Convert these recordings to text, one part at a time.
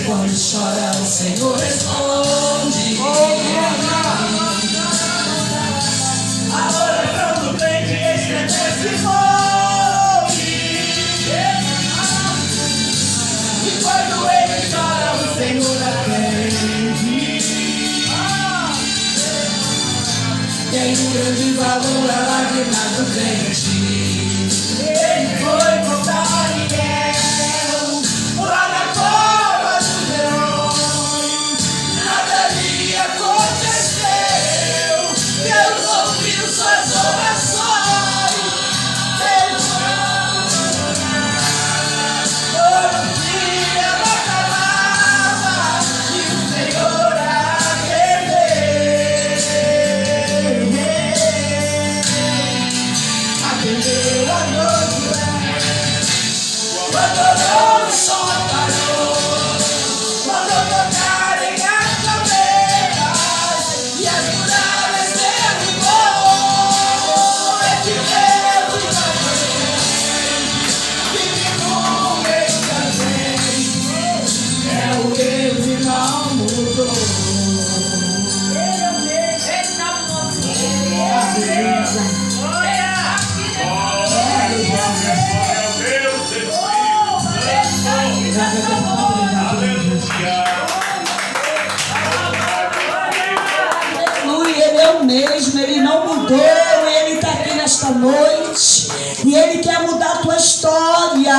quando chora o Senhor responde. A oração do crente estremece e morre. E quando ele chora o Senhor atende. Tem um grande valor a lágrima do crente. Ele foi contar a Ariel lá na cova do leão. Nada ali aconteceu. Deus ouviu suas orações. Deus todo dia acabava e o Senhor atendeu a noite. Quando o som parou, quando tocarem as trombetas e as muralhas derrubou, esse Deus vive como ele também, é o Deus e não mudou. Ele é o Deus, ele está no nosso meio. Aleluia, ele é o mesmo, ele não mudou, ele está aqui nesta noite e ele quer mudar a tua história.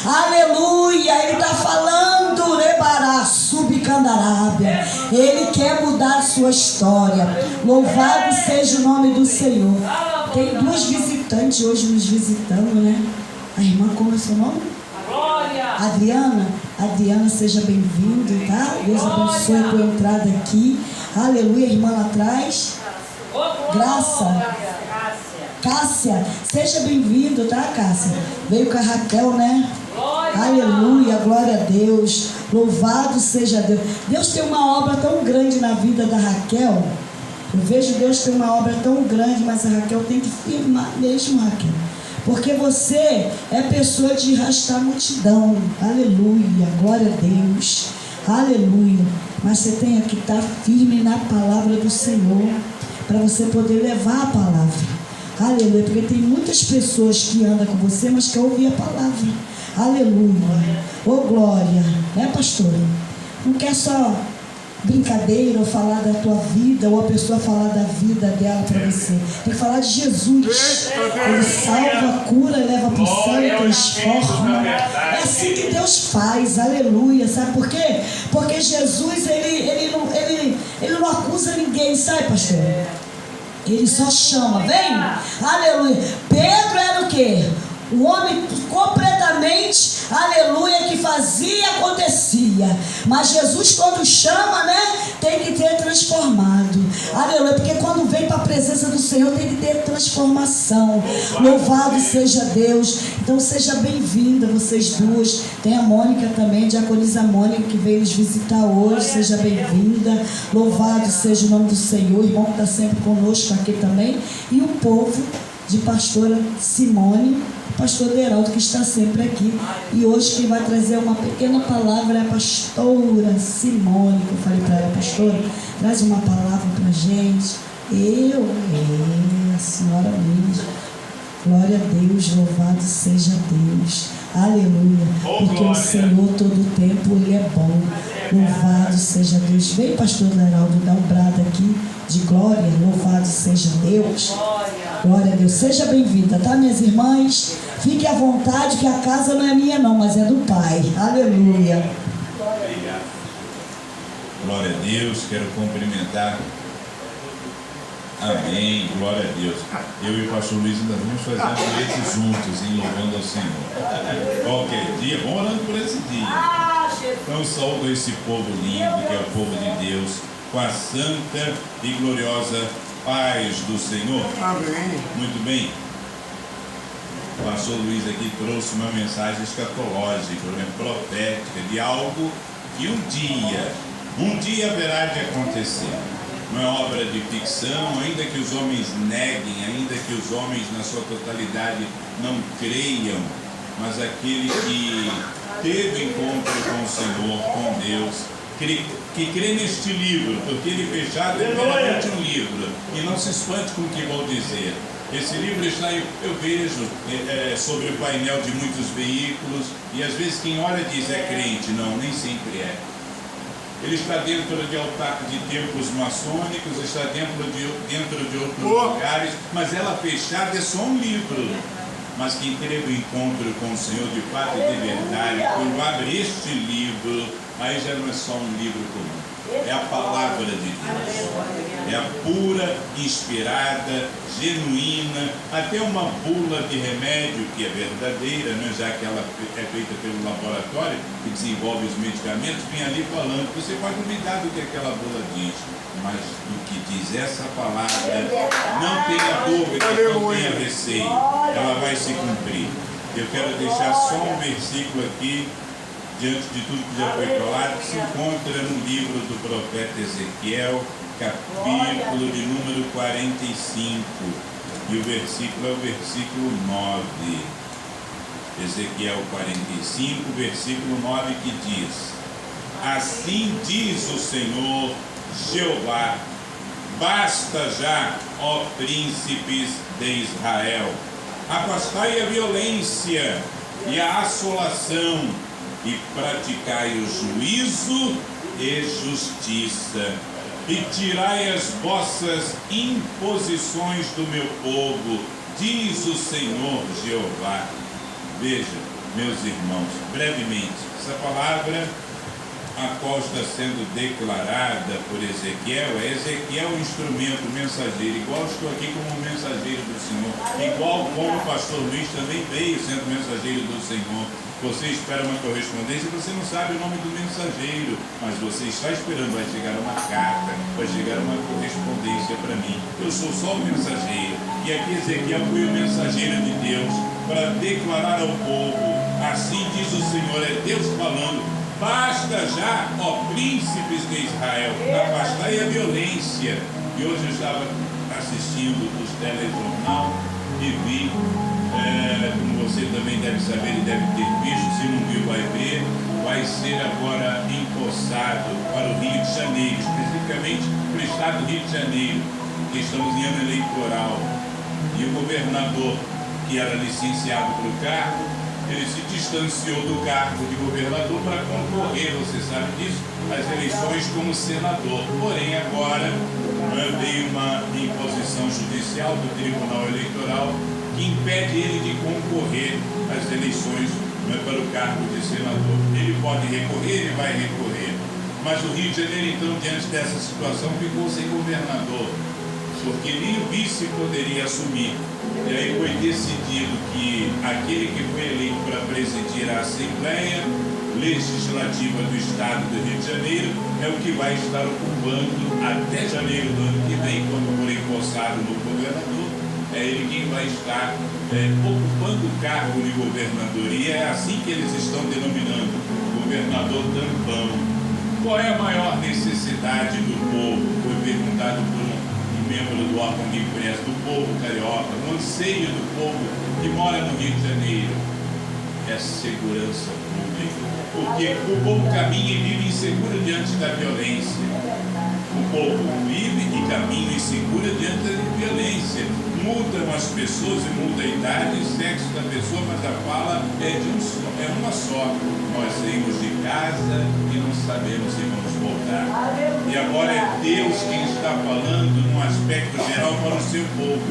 Aleluia, ele está falando, Rebará, Subcandarábia. Ele quer mudar a sua história. Louvado seja o nome do Senhor. Tem duas visitantes hoje nos visitando, né? A irmã, como é seu nome? Adriana. Adriana, seja bem-vindo, tá? Deus abençoe a tua entrada aqui. Aleluia, irmã lá atrás. Graça. Cássia, seja bem-vindo, tá, Cássia? Veio com a Raquel, né? Aleluia, glória a Deus. Louvado seja Deus. Deus tem uma obra tão grande na vida da Raquel. Eu vejo Deus tem uma obra tão grande, mas a Raquel tem que firmar mesmo, Raquel. Porque você é pessoa de arrastar a multidão. Aleluia, glória a Deus. Aleluia. Mas você tem que estar firme na palavra do Senhor, para você poder levar a palavra. Aleluia. Porque tem muitas pessoas que andam com você, mas quer ouvir a palavra. Aleluia. Ô glória. Né, pastora? Não quer só brincadeira ou falar da tua vida, ou a pessoa falar da vida dela para você. Tem que falar de Jesus. Ele salva, cura, leva para o céu, transforma. É assim que Deus faz. Aleluia. Sabe por quê? Porque Jesus, ele não acusa ninguém, sabe, pastor? Ele só chama. Vem. Aleluia. Pedro era o quê? O homem completamente, aleluia, que fazia e acontecia. Mas Jesus, quando chama, né, tem que ter transformado. Aleluia, porque quando vem para a presença do Senhor, tem que ter transformação. Louvado seja Deus. Então seja bem-vinda, vocês duas. Tem a Mônica também, a diaconisa Mônica, que veio nos visitar hoje. Seja bem-vinda. Louvado seja o nome do Senhor. O irmão que está sempre conosco aqui também. E o povo de pastora Simone, pastor Deraldo, que está sempre aqui. E hoje quem vai trazer uma pequena palavra é a pastora Simone, que eu falei para ela: pastora, traz uma palavra para a gente. A senhora mesmo. Glória a Deus, louvado seja Deus. Aleluia. Porque o Senhor todo o tempo, Ele é bom. Louvado seja Deus. Vem, pastor Deraldo, dá um brado aqui de glória. Louvado seja Deus. Glória a Deus. Seja bem-vinda, tá, minhas irmãs? Fique à vontade, que a casa não é minha não, mas é do Pai. Aleluia. Glória a Deus. Quero cumprimentar. Amém. Glória a Deus. Eu e o pastor Luiz ainda vamos fazer um dueto juntos, em louvando ao Senhor. Qualquer dia, vamos orando por esse dia. Então saúdo esse povo lindo, que é o povo de Deus, com a santa e gloriosa paz do Senhor. Amém. Muito bem. O pastor Luiz aqui trouxe uma mensagem escatológica, profética, de algo que um dia haverá de acontecer. Não é obra de ficção, ainda que os homens neguem, ainda que os homens na sua totalidade não creiam, mas aquele que teve encontro com o Senhor, com Deus, Deus, que crê neste livro, porque ele fechado é meramente um livro, e não se espante com o que vou dizer. Esse livro está, eu vejo, sobre o painel de muitos veículos, e às vezes quem olha diz é crente. Não, nem sempre é. Ele está dentro de altar de templos maçônicos, está dentro de outros lugares, mas ela fechada é só um livro. Mas quem teve o encontro com o Senhor de fato e de verdade, quando abre este livro, aí já não é só um livro comum. É a palavra de Deus. É a pura, inspirada, genuína, até uma bula de remédio que é verdadeira, né? Já que ela é feita pelo laboratório que desenvolve os medicamentos, vem ali falando. Você pode duvidar do que aquela bula diz, mas do que diz essa palavra, não tenha dúvida, não tenha receio, ela vai se cumprir. Eu quero deixar só um versículo aqui, diante de tudo que já foi falado, que se encontra no livro do profeta Ezequiel, capítulo de número 45, e o versículo é o versículo 9. Ezequiel 45, versículo 9, que diz: assim diz o Senhor Jeová, basta já, ó príncipes de Israel, afastai a violência e a assolação, e praticai o juízo e justiça, e tirai as vossas imposições do meu povo, diz o Senhor Jeová. Veja, meus irmãos, brevemente, essa palavra a qual está sendo declarada por Ezequiel, é Ezequiel o instrumento mensageiro, igual estou aqui como mensageiro do Senhor, igual como o pastor Luiz também veio sendo mensageiro do Senhor. Você espera uma correspondência e você não sabe o nome do mensageiro, mas você está esperando, vai chegar uma carta, vai chegar uma correspondência para mim. Eu sou só o mensageiro, e aqui Ezequiel foi o mensageiro de Deus para declarar ao povo, assim diz o Senhor, é Deus falando: basta já, ó príncipes de Israel, afastai a violência. E hoje eu estava assistindo os telejornal e vi, como você também deve saber e deve ter visto, se não viu vai ver, vai ser agora empossado para o Rio de Janeiro, especificamente para o estado do Rio de Janeiro, que estamos em ano eleitoral. E o governador, que era licenciado para o cargo, ele se distanciou do cargo de governador para concorrer, você sabe disso, às eleições como senador. Porém, agora veio uma imposição judicial do Tribunal Eleitoral que impede ele de concorrer às eleições para o cargo de senador. Ele pode recorrer, ele vai recorrer. Mas o Rio de Janeiro, então, diante dessa situação, ficou sem governador, porque nem o vice poderia assumir. E aí foi decidido que aquele que foi eleito para presidir a Assembleia Legislativa do Estado do Rio de Janeiro é o que vai estar ocupando até janeiro do ano que vem, quando for empossado no governador, é ele quem vai estar ocupando o cargo de governador. E é assim que eles estão denominando, governador tampão. Qual é a maior necessidade do povo? Foi perguntado por um membro do órgão de imprensa, do povo carioca, o anseio do povo que mora no Rio de Janeiro é segurança pública, porque o povo caminha e vive inseguro diante da violência. O povo vive e caminha inseguro diante da violência. Multam as pessoas e multam a idade e sexo da pessoa, mas a fala é uma só. Nós saímos de casa e não sabemos se vamos voltar. E agora é Deus quem está falando num aspecto geral para o seu povo,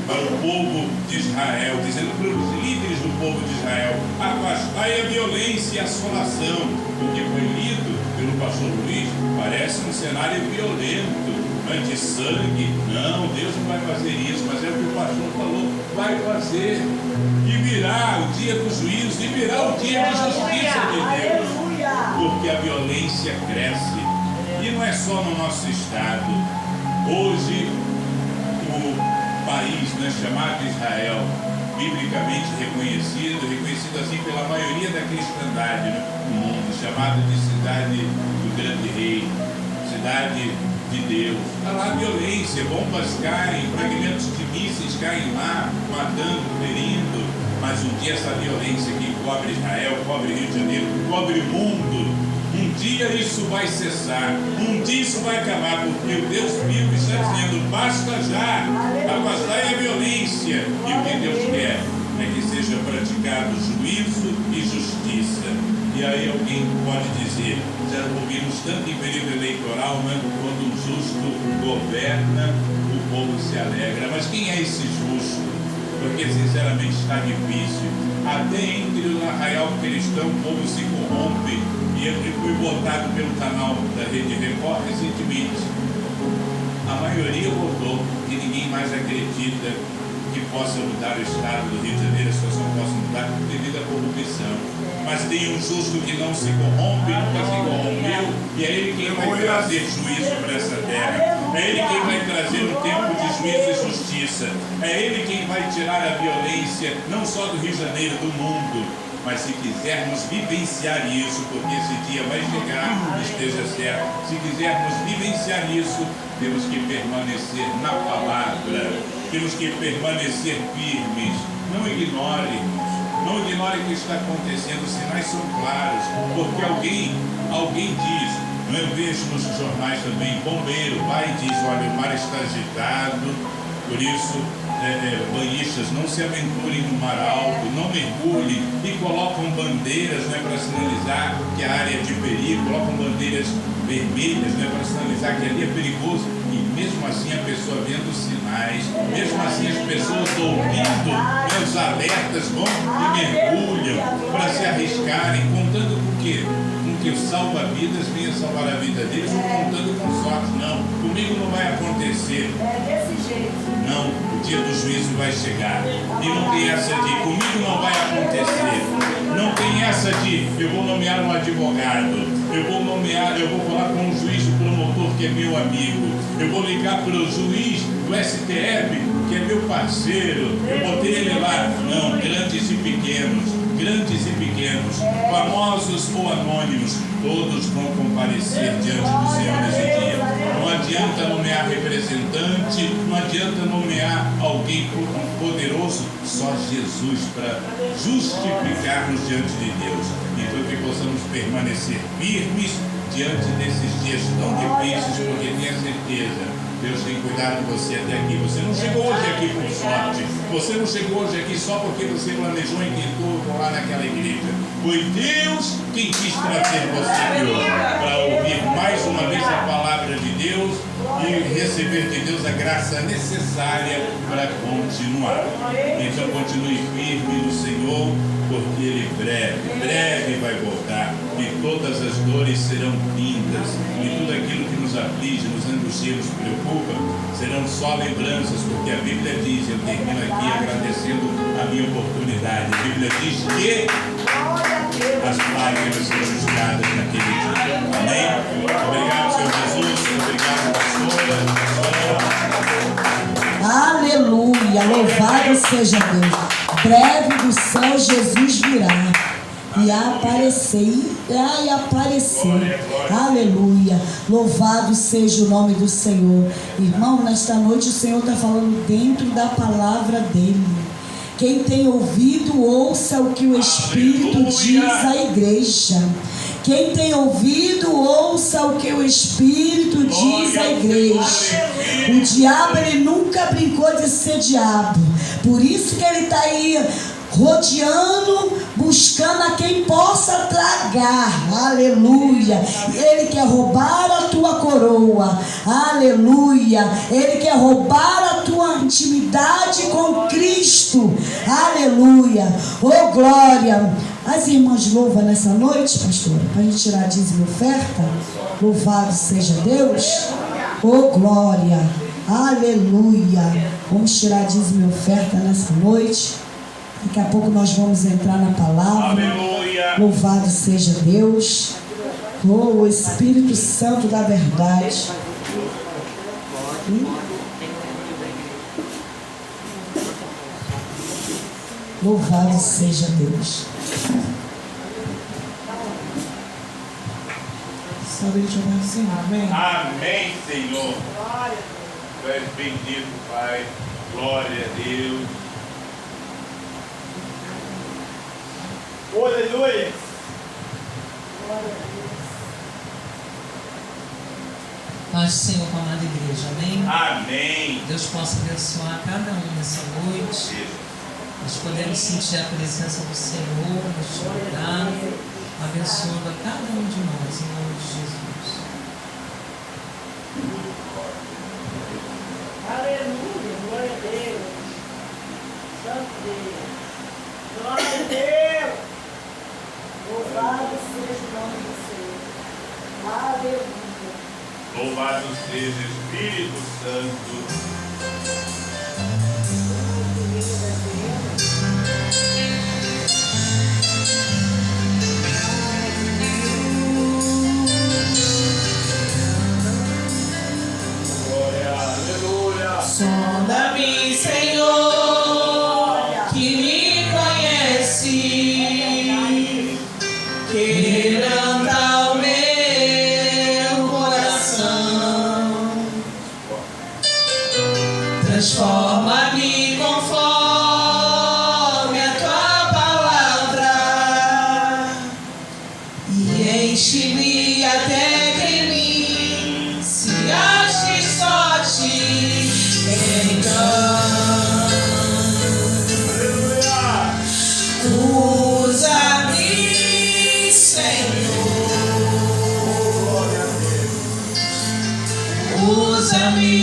para o povo de Israel, dizendo para os líderes do povo de Israel: afastai a violência e a assolação. O que foi lido pelo pastor Luiz parece um cenário violento, de sangue. Não, Deus não vai fazer isso, mas é o que o pastor falou, vai fazer. E virá o dia do juízo, e virá o dia de justiça de Deus, porque a violência cresce. E não é só no nosso estado. Hoje, o país, chamado Israel, biblicamente reconhecido assim pela maioria da cristandade no mundo, chamado de cidade do grande rei, cidade de Deus. Está lá violência, bombas caem, fragmentos de mísseis caem lá, matando, ferindo. Mas um dia essa violência que cobre Israel, cobre Rio de Janeiro, cobre o mundo, um um dia isso vai cessar, um dia isso vai acabar, porque o Deus vivo está dizendo: basta já, afastai a violência. E o que Deus quer é que seja praticado juízo e justiça. E aí alguém pode dizer: já ouvimos tanto em período eleitoral, né? Quando um justo governa, o povo se alegra. Mas quem é esse justo? Porque sinceramente está difícil. Até entre o arraial cristão o povo se corrompe. E eu fui votado pelo canal da Rede Record recentemente. A maioria votou, que ninguém mais acredita que possa mudar o estado do Rio de Janeiro, a situação possa mudar devido à corrupção. Mas tem um justo que não se corrompe, nunca se corrompeu, e é ele quem vai trazer juízo para essa terra. É ele quem vai trazer um tempo de juízo e justiça. É ele quem vai tirar a violência, não só do Rio de Janeiro, do mundo. Mas se quisermos vivenciar isso, porque esse dia vai chegar, esteja certo, se quisermos vivenciar isso, temos que permanecer na palavra, temos que permanecer firmes. Não ignore, irmãos, não ignore o que está acontecendo, os sinais são claros, porque alguém diz, eu vejo nos jornais também, bombeiro vai e diz: olha, o mar está agitado, por isso banhistas não se aventurem no mar alto, não mergulhem, e colocam bandeiras, né, para sinalizar que a área é de perigo, colocam bandeiras vermelhas, né, para sinalizar que ali é perigoso. E mesmo assim a pessoa vendo os sinais, mesmo assim as pessoas ouvindo os alertas, vão e mergulham para se arriscarem, contando com o quê? Com que o salva-vidas venha salvar a vida deles, ou contando com sorte. Não, comigo não vai acontecer. Não, o dia do juízo vai chegar. E não tem essa de comigo não vai acontecer. Não tem essa de eu vou nomear um advogado, eu vou falar com um juiz, o promotor que é meu amigo, eu vou ligar para o juiz do STF que é meu parceiro, eu botei ele lá. Não, grandes e pequenos, famosos ou anônimos, todos vão comparecer diante do Senhor nesse dia. Não adianta nomear representante, não adianta nomear alguém poderoso, só Jesus para justificar-nos diante de Deus. Então que possamos permanecer firmes diante desses dias tão difíceis, porque tenha certeza, Deus tem cuidado de você até aqui. Você não chegou hoje aqui por sorte. Você não chegou hoje aqui só porque você planejou e tentou lá naquela igreja. Foi Deus quem quis trazer você aqui hoje para ouvir mais uma vez a palavra de Deus e receber de Deus a graça necessária para continuar. Então continue firme no Senhor, porque Ele breve vai voltar, e todas as dores serão findas, e tudo aquilo que nos aflige, nos angustia, nos preocupa, serão só lembranças, porque a Bíblia diz, eu termino aqui agradecendo a minha oportunidade, a Bíblia diz que as lágrimas serão buscadas naquele dia. Amém? Obrigado, Senhor Jesus, obrigado, pastora. Aleluia, louvado seja Deus. Breve do céu Jesus virá e aparecer, aleluia, louvado seja o nome do Senhor. Irmão, nesta noite o Senhor está falando dentro da palavra dele. Quem tem ouvido, ouça o que o Espírito diz à igreja. Quem tem ouvido, ouça o que o Espírito diz à igreja. O diabo, ele nunca brincou de ser diabo. Por isso que ele está aí rodeando, buscando a quem possa tragar, aleluia. Ele quer roubar a tua coroa, aleluia. Ele quer roubar a tua intimidade com Cristo, aleluia. Oh glória. As irmãs louvam nessa noite, pastora, para a gente tirar dízimo e oferta. Louvado seja Deus. Oh glória, aleluia. Vamos tirar dízimo e oferta nessa noite. Daqui a pouco nós vamos entrar na palavra. Aleluia. Louvado seja Deus. Oh, o Espírito Santo da verdade. Louvado seja Deus. Sabe de assim, amém? Amém, Senhor. Tu és bendito, Pai. Glória a Deus. Aleluia. Paz do Senhor com a amada igreja, amém? Amém. Deus possa abençoar cada um nessa noite. Nós podemos sentir a presença do Senhor neste lugar, abençoando a cada um de nós, em nome de Jesus. Aleluia, glória a Deus. Santo Deus. Glória a Deus. Louvado seja o nome do Senhor. Aleluia. Louvado seja o Espírito Santo. Glória, aleluia. Sonda-me, Senhor, que me conhece, quebranta o meu coração, transforma-me conforme a tua palavra e enche-me até que em mim se ache só ti. Então, usa-me, Senhor, usa-me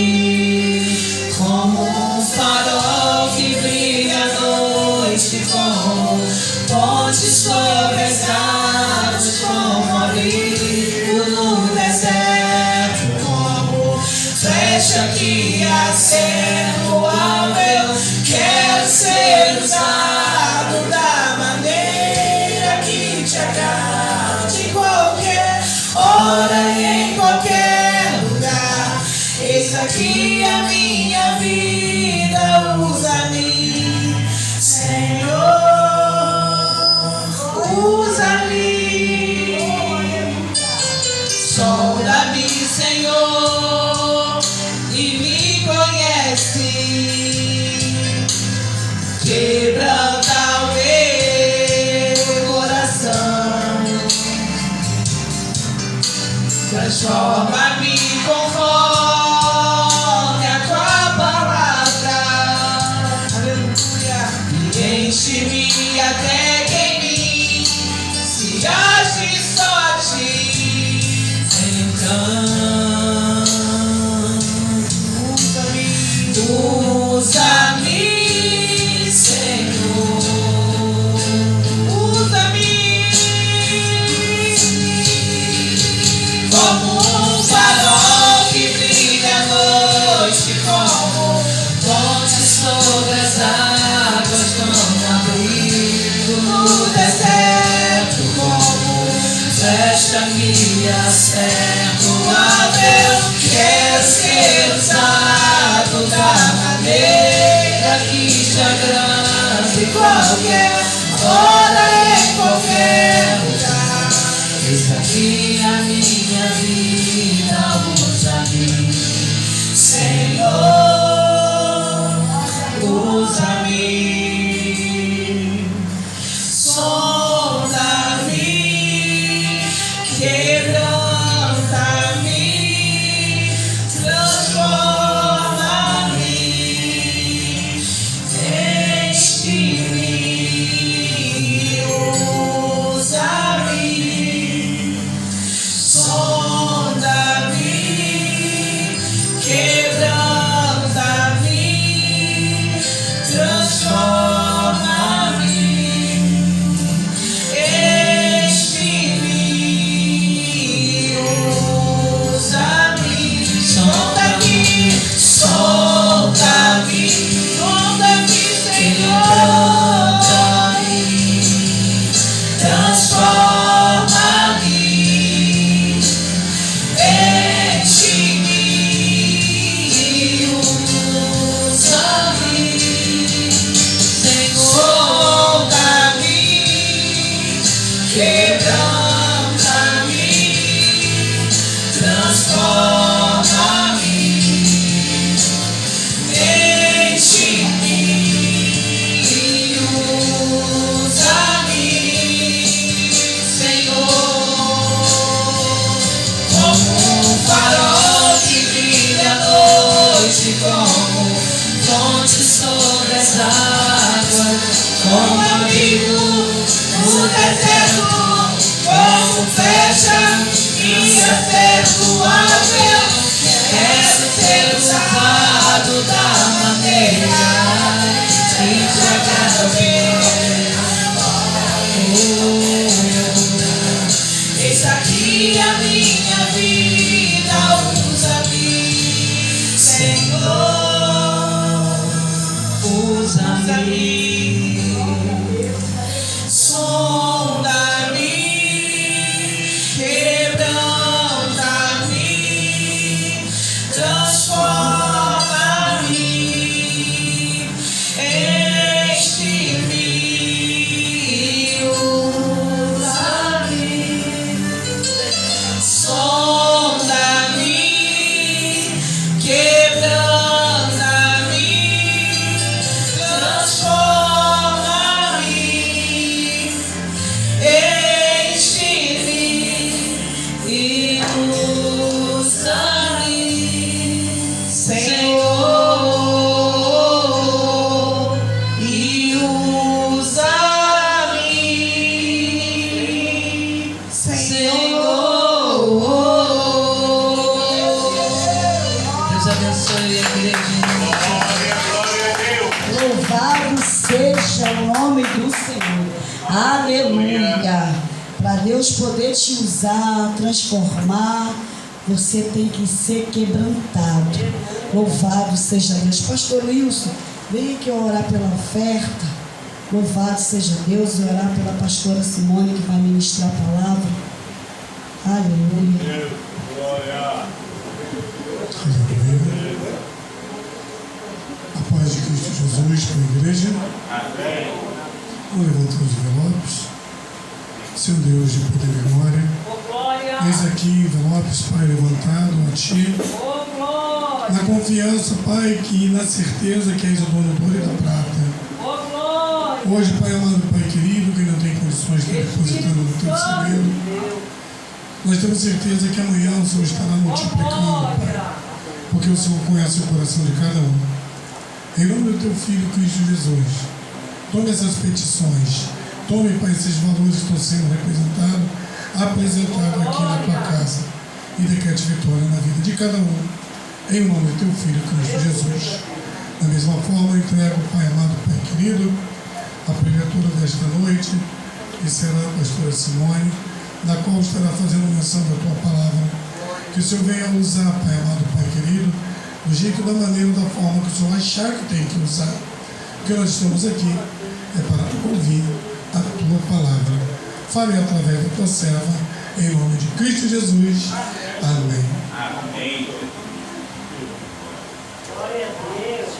como um farol que brilha à noite, como ponte sobre as águas, como abrigo no deserto, como flecha que acerta o alvo. Eu quero ser usado da maneira que te agrade, em qualquer hora e em qualquer lugar. Eis aqui a minha vida, usa-me, Senhor, usa-me, sonda-me, Senhor, e me conhece, quebranta o meu coração, transforma-me conforme a tua palavra, aleluia, e enche-me até que em mim se ache só ti. Então, usa-me, Senhor, usa-me como um farol que brilha à noite, como ponte sobre as águas, como abrigo no deserto, como flecha que acerta o alvo. Eu quero ser usado da maneira que te agrada, em qualquer hora, em qualquer lugar. Eis aqui a minha vida, usa-me, Senhor, usa-me, sonda-me, quebranta-me, transforma-me, enche-me, usa-me, sonda-me, seja imperdoável. Quero ser usado da maneira que te agrada ver. Eis aqui a minha vida, usa-me, Senhor, usa-me. Sonda-me, quebranta-me, transforma-me, enche-me, usa-me. Sonda-me, quebranta-me, transforma-me, enche-me e usa-me, Senhor, e usa-me, Senhor. Deus abençoe a igrejinha. Louvado seja o nome do Senhor. Aleluia. Para Deus poder te usar, transformar, você tem que ser quebrantado. Louvado seja Deus. Pastor Wilson, vem aqui orar pela oferta. Louvado seja Deus e orar pela pastora Simone, que vai ministrar a palavra. Aleluia. A paz de Cristo Jesus para a igreja. Vamos levantar os envelopes. Seu Deus de poder e glória. Eis aqui envelopes, Pai, levantado a Ti. Na confiança, Pai, que na certeza que és o dono do ouro e da prata. Hoje, Pai amado, Pai querido, que não tem condições de estar depositando no Teu segredo, nós temos certeza que amanhã o Senhor estará multiplicando, Pai, porque o Senhor conhece o coração de cada um. Em nome do Teu Filho, Cristo Jesus, tome essas petições, tome, Pai, esses valores que estão sendo representados, apresentados aqui na Tua casa, e decrete vitória na vida de cada um, em nome do Teu Filho, Cristo Jesus. Da mesma forma, eu entrego, Pai amado, Pai querido, a preletura desta noite, que será a pastora Simone, na qual estará fazendo menção da Tua palavra. Que o Senhor venha usar, Pai amado, Pai querido, do jeito, da maneira, da forma que o Senhor achar que tem que usar. O que nós estamos aqui é para ouvir a Tua palavra. Fale através da Tua serva, em nome de Cristo Jesus. Amém. Amém. Glória a Deus.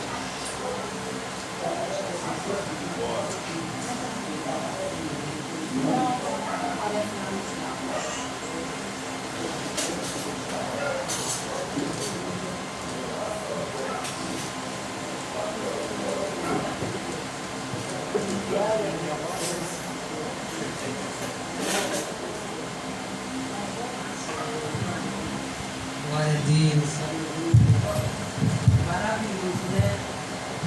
Glória a Deus. Maravilhoso, né?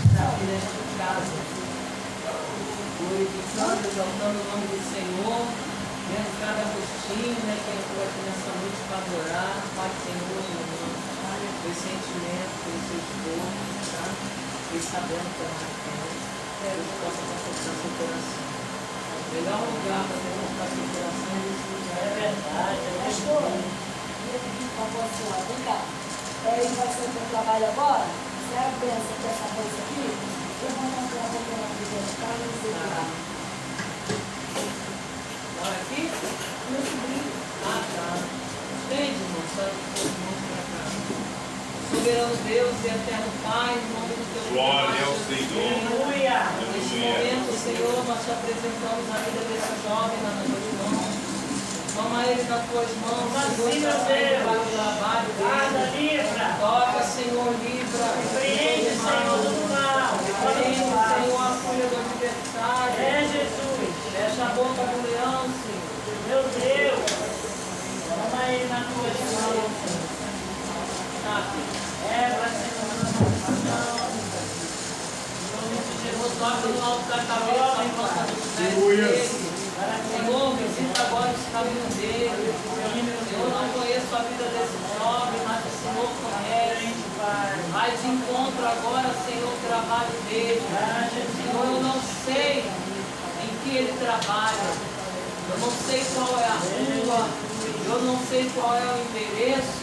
Estar aqui nesta casa, glorificando, exaltando o nome do Senhor, vendo cada rostinho, né, que entrou aqui nessa noite para adorar. Pai, Senhor, meu irmão, os sentimentos, os seus corpos, tá? E sabendo que é mais Deus possa passar seu coração. Melhor lugar para Deus passar seu coração é esse lugar. É verdade, é verdade. Por favor, senhora, vem cá. Ele vai ser o teu trabalho agora? Você é a bênção dessa coisa aqui? Eu vou mostrar a roupa na vida de casa e você vai. Não é aqui? Meu sobrinho. Ah, tá. Estende, irmão, só que os irmãos para cá. Soberano Deus e eterno Pai, em nome do teu Glória ao Senhor. Aleluia. Neste Aleluia. momento, Senhor, nós te apresentamos a vida desse jovem lá nas tuas mãos. Toma ele nas tuas mãos, Senhor, para o trabalho dele. Toca, Senhor, livra. Repreende, Senhor, do mal. Repreende, Senhor, a fúria do adversário. É, Jesus. Fecha a boca do leão, Senhor. Meu Deus. Toma ele nas tuas mãos, Senhor. Jesus, toca no alto da cabeça, a nossa dos pés dele. Senhor, visita agora os caminhos dele. agora, Senhor, o trabalho dele. Senhor, eu não sei em que ele trabalha. Eu não sei qual é a rua. Eu não sei qual é o endereço.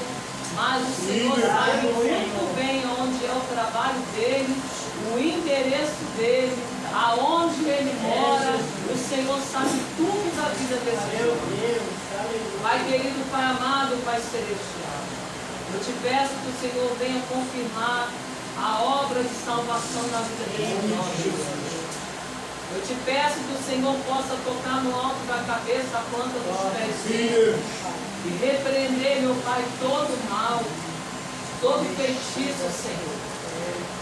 Mas o Senhor sabe muito bem onde é o trabalho dele, o endereço dele, aonde ele mora. O Senhor sabe tudo da vida desse jovem. Pai querido, Pai amado, Pai celestial, eu te peço que o Senhor venha confirmar a obra de salvação na vida desse jovem. Eu te peço que o Senhor possa tocar no alto da cabeça, a planta dos pés dele, e repreender, meu Pai, todo mal, todo feitiço, Senhor,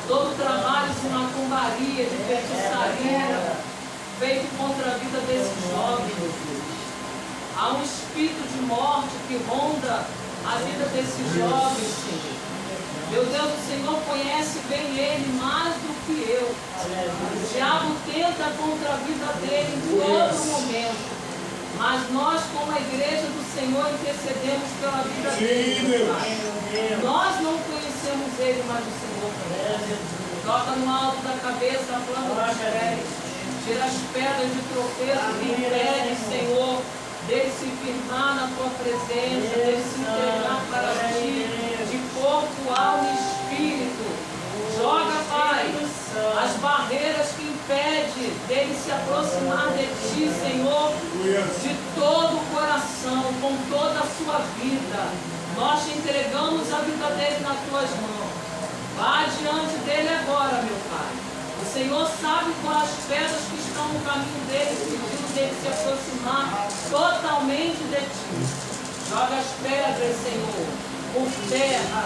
todo trabalho de macumbaria, de feitiçaria, feito contra a vida desse jovem, meu Deus. Há um espírito de morte que ronda a vida desse jovem, Senhor. Meu Deus, o Senhor conhece bem ele mais do que eu. O diabo tenta contra a vida dele em todo momento. Mas nós, como a igreja do Senhor, intercedemos pela vida dele. Nós não conhecemos ele, mas o Senhor conhece. Toca no alto da cabeça, a planta dos pés. Tira as pedras de tropeço que impedem, Senhor, dele se firmar na tua presença, dele se entregar para ti, de corpo, alma e espírito. Joga, Pai, as barreiras que impedem dele se aproximar de ti, Senhor, de todo o coração, com toda a sua vida. Nós te entregamos a vida dele nas tuas mãos. Vá diante dele agora, meu Pai. O Senhor sabe quais as pedras que estão no caminho dele, pedindo dele se aproximar totalmente de ti. Joga as pedras, Senhor, por terra.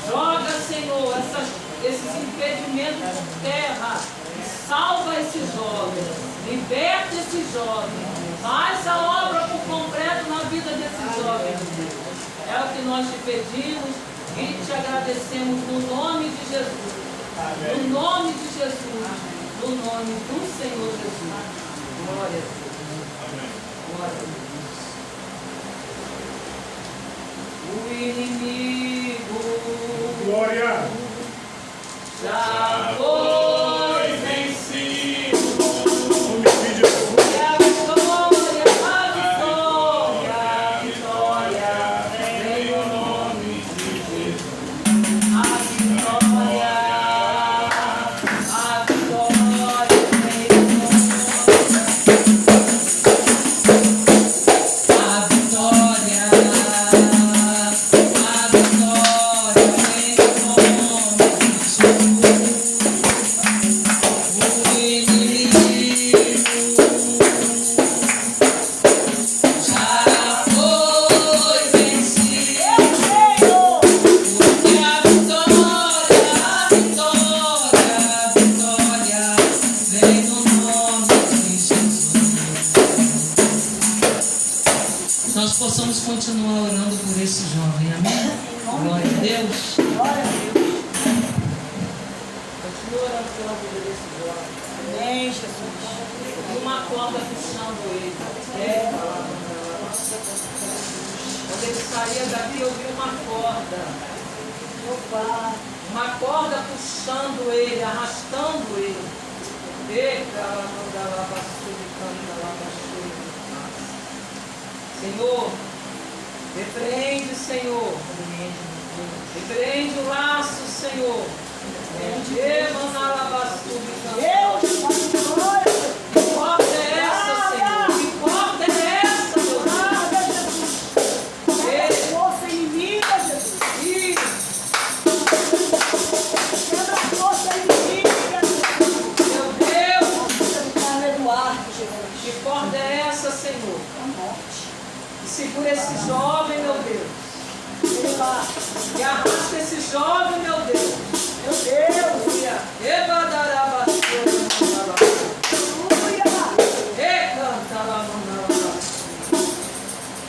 Joga, Senhor, esses impedimentos por terra. Salva esse jovem. Liberta esse jovem. Faz a obra por completo na vida desse jovem. É o que nós te pedimos e te agradecemos no nome de Jesus. No nome de Jesus, no nome do Senhor Jesus. Glória a Deus. Glória a Deus. O inimigo, Glória, já foi vencido. E a vitória vem no nome de Jesus. A vitória. Nós possamos continuar orando por esse jovem, amém? Glória a Deus. Glória a Deus. Continua orando pela vida desse jovem. Amém, Jesus. E uma corda puxando ele. Quando ele saía daqui, eu vi uma corda. Uma corda puxando ele, arrastando ele. Senhor, repreende, Senhor. Repreende o laço, Senhor. Que porta é essa, Senhor? Que porta é essa, meu Deus? Força inimiga, Jesus. Quebra a força inimiga, Jesus. Meu Deus, Carne do arco, Jesus. que porta é essa, Senhor? A morte. Segura esse jovem, meu Deus. E arrasta esse jovem, meu Deus. Meu Deus.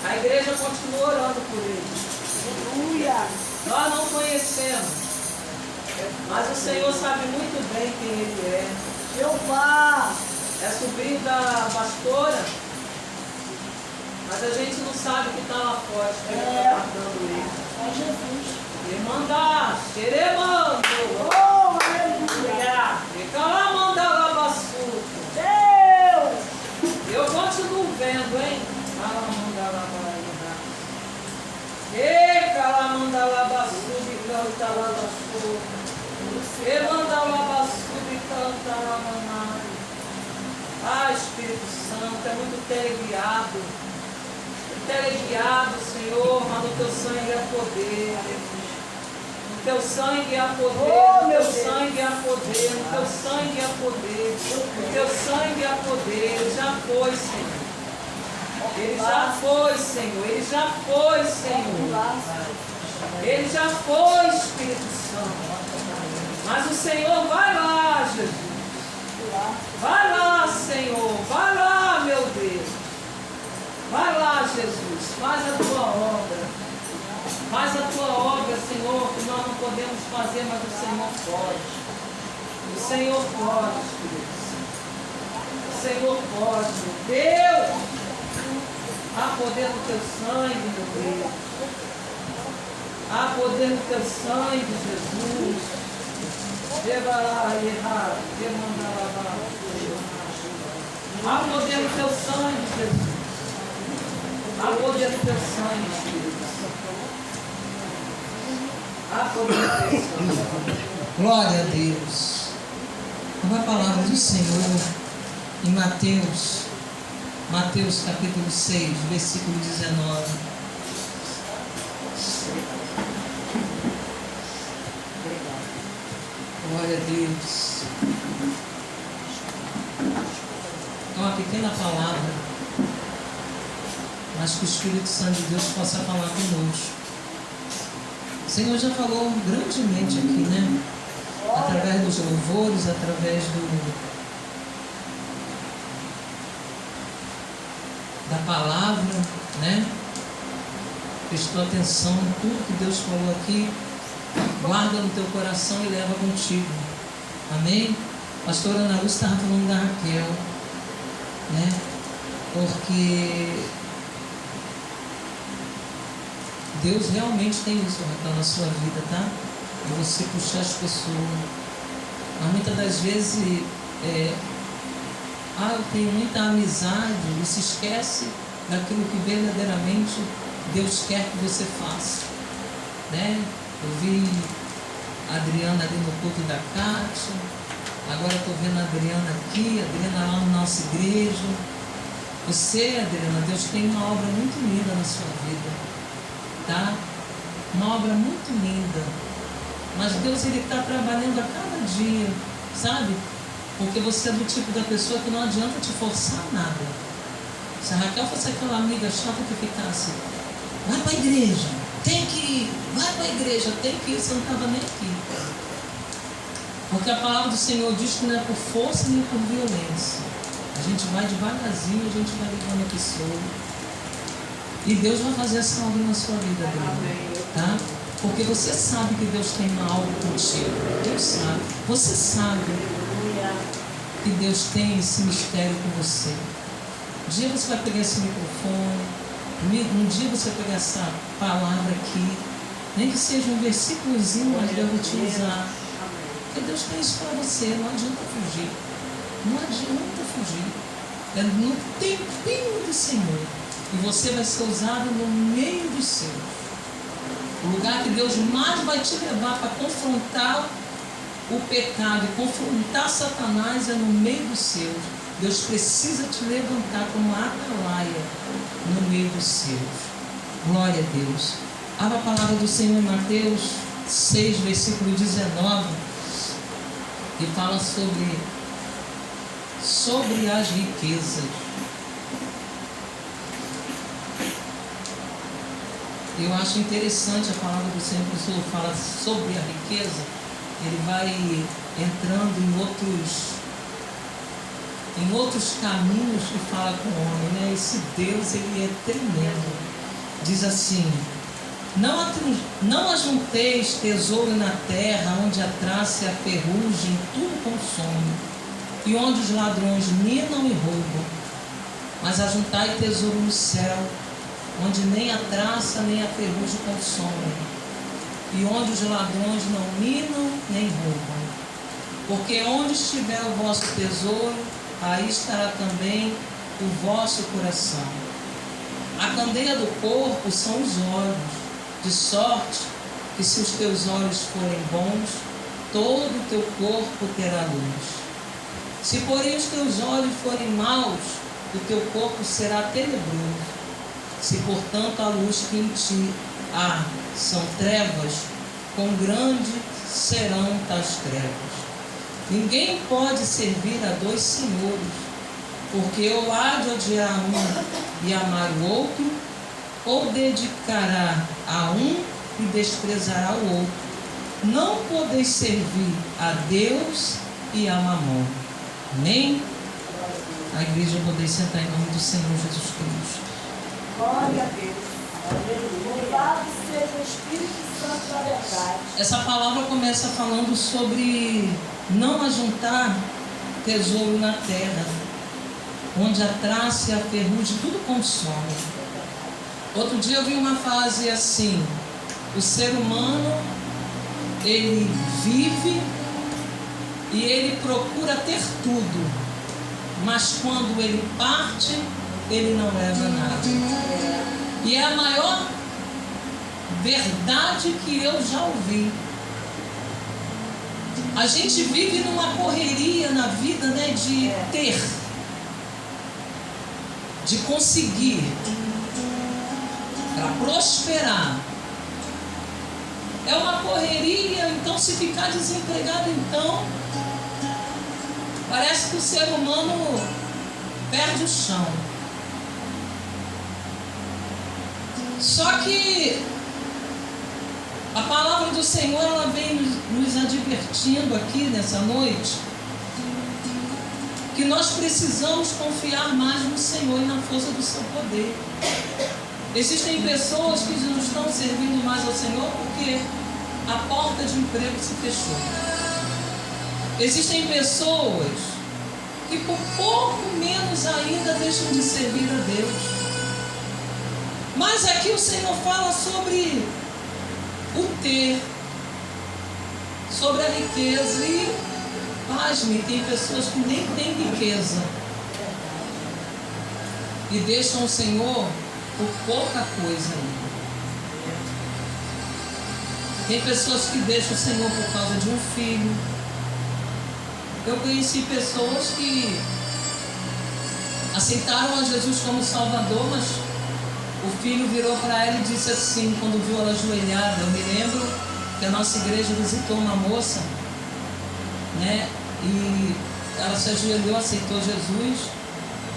A igreja continua orando por ele. Aleluia. Nós não conhecemos, mas o Senhor sabe muito bem quem ele é. Jeová. É sobrinho da pastora, mas a gente não sabe o que está lá fora, está aguardando ele. É Jesus. Irmandar, xeremando. Oh, guiado, Senhor, mas no teu sangue há poder. No teu sangue há poder, no teu sangue há poder, no teu sangue há poder, no teu sangue há poder. Ele já foi, Senhor. Ele já foi, Senhor. Ele já foi, Senhor. Ele já foi, Espírito Santo. Mas o Senhor vai lá, Jesus. Vai lá, Senhor. Vai lá, meu Deus. Vai lá, Jesus. Faz a tua obra. Faz a tua obra, Senhor, que nós não podemos fazer, mas o Senhor pode. O Senhor pode, Espírito Santo. O Senhor pode, meu Deus. Há poder no teu sangue, meu Deus. Há poder no teu sangue, Jesus. Há poder no teu sangue, Jesus. Há poder no teu sangue, Espírito Santo. Há poder no teu sangue. Glória a Deus. Uma palavra do Senhor em Mateus capítulo 6, versículo 19. Glória a Deus. É uma pequena palavra, mas que o Espírito Santo de Deus possa falar conosco. O Senhor já falou grandemente aqui, né? Através dos louvores, através da palavra, né? Prestou atenção em tudo que Deus falou aqui. Guarda no teu coração e leva contigo. Amém? Pastora Ana Lúcia estava falando da Raquel, né? Porque Deus realmente tem isso, Raquel, na sua vida, tá? E você puxar as pessoas. Mas muitas das vezes eu tenho muita amizade e se esquece daquilo que verdadeiramente Deus quer que você faça, né? Eu vi a Adriana ali no culto da Cátia, agora estou vendo a Adriana aqui, a Adriana lá na nossa igreja. Você, Adriana, Deus tem uma obra muito linda na sua vida, tá? Uma obra muito linda. Mas Deus, Ele está trabalhando a cada dia, sabe? Porque você é do tipo da pessoa que não adianta te forçar nada. Se a Raquel fosse aquela amiga chata que ficasse, vai para a igreja, tem que ir, vai para a igreja, tem que ir, você não estava nem aqui. Porque a palavra do Senhor diz que não é por força nem por violência. A gente vai devagarzinho, a gente vai levando a pessoa. E Deus vai fazer essa obra na sua vida, Deus, tá? Porque você sabe que Deus tem algo contigo. Deus sabe. Você sabe que Deus tem esse mistério com você. Um dia você vai pegar esse microfone, um dia você vai pegar essa palavra aqui, nem que seja um versículozinho, mas Deus vai te usar. Porque Deus tem isso para você, não adianta fugir. Não adianta fugir. É no tempinho do Senhor. E você vai ser usado no meio dos seus. O lugar que Deus mais vai te levar para confrontar o pecado e confrontar Satanás é no meio dos seus. Deus precisa te levantar como atalaia no meio dos seus. Glória a Deus. Abra a palavra do Senhor em Mateus 6, versículo 19, que fala sobre as riquezas. Eu acho interessante a palavra do Senhor, quando o Senhor fala sobre a riqueza, ele vai entrando em outros caminhos que fala com o homem, né? Esse Deus, ele é tremendo. Diz assim: não ajunteis tesouro na terra, onde a traça e a ferrugem tudo consome, e onde os ladrões minam e roubam, mas ajuntai tesouro no céu, onde nem a traça nem a ferrugem consomem, e onde os ladrões não minam nem roubam. Porque onde estiver o vosso tesouro, aí estará também o vosso coração. A candeia do corpo são os olhos, de sorte que se os teus olhos forem bons, todo o teu corpo terá luz. Se porém os teus olhos forem maus, o teu corpo será tenebroso. Se, portanto, a luz que em ti há são trevas, quão grande serão tais trevas. Ninguém pode servir a dois senhores, porque ou há de odiar um e amar o outro, ou dedicará a um e desprezará o outro. Não podeis servir a Deus e a Mamon. Nem a igreja podeis sentar em nome do Senhor Jesus Cristo. Glória a Deus. Louvado seja o Espírito Santo da verdade. Essa palavra começa falando sobre não ajuntar tesouro na terra, onde a traça e a ferrugem tudo consome. Outro dia eu vi uma frase assim: o ser humano, ele vive e ele procura ter tudo, mas quando ele parte, ele não leva nada. E é a maior verdade que eu já ouvi. A gente vive numa correria na vida, né, de ter, de conseguir, para prosperar. É uma correria. Então, se ficar desempregado, então parece que o ser humano perde o chão. Só que a palavra do Senhor, ela vem nos advertindo aqui nessa noite que nós precisamos confiar mais no Senhor e na força do seu poder. Existem pessoas que não estão servindo mais ao Senhor porque a porta de emprego se fechou. Existem pessoas que por pouco menos ainda deixam de servir a Deus. Mas aqui o Senhor fala sobre o ter, sobre a riqueza. E, pasme, tem pessoas que nem têm riqueza e deixam o Senhor por pouca coisa ainda. Tem pessoas que deixam o Senhor por causa de um filho. Eu conheci pessoas que aceitaram a Jesus como Salvador, mas o filho virou para ela e disse assim, quando viu ela ajoelhada. Eu me lembro que a nossa igreja visitou uma moça, né? E ela se ajoelhou, aceitou Jesus.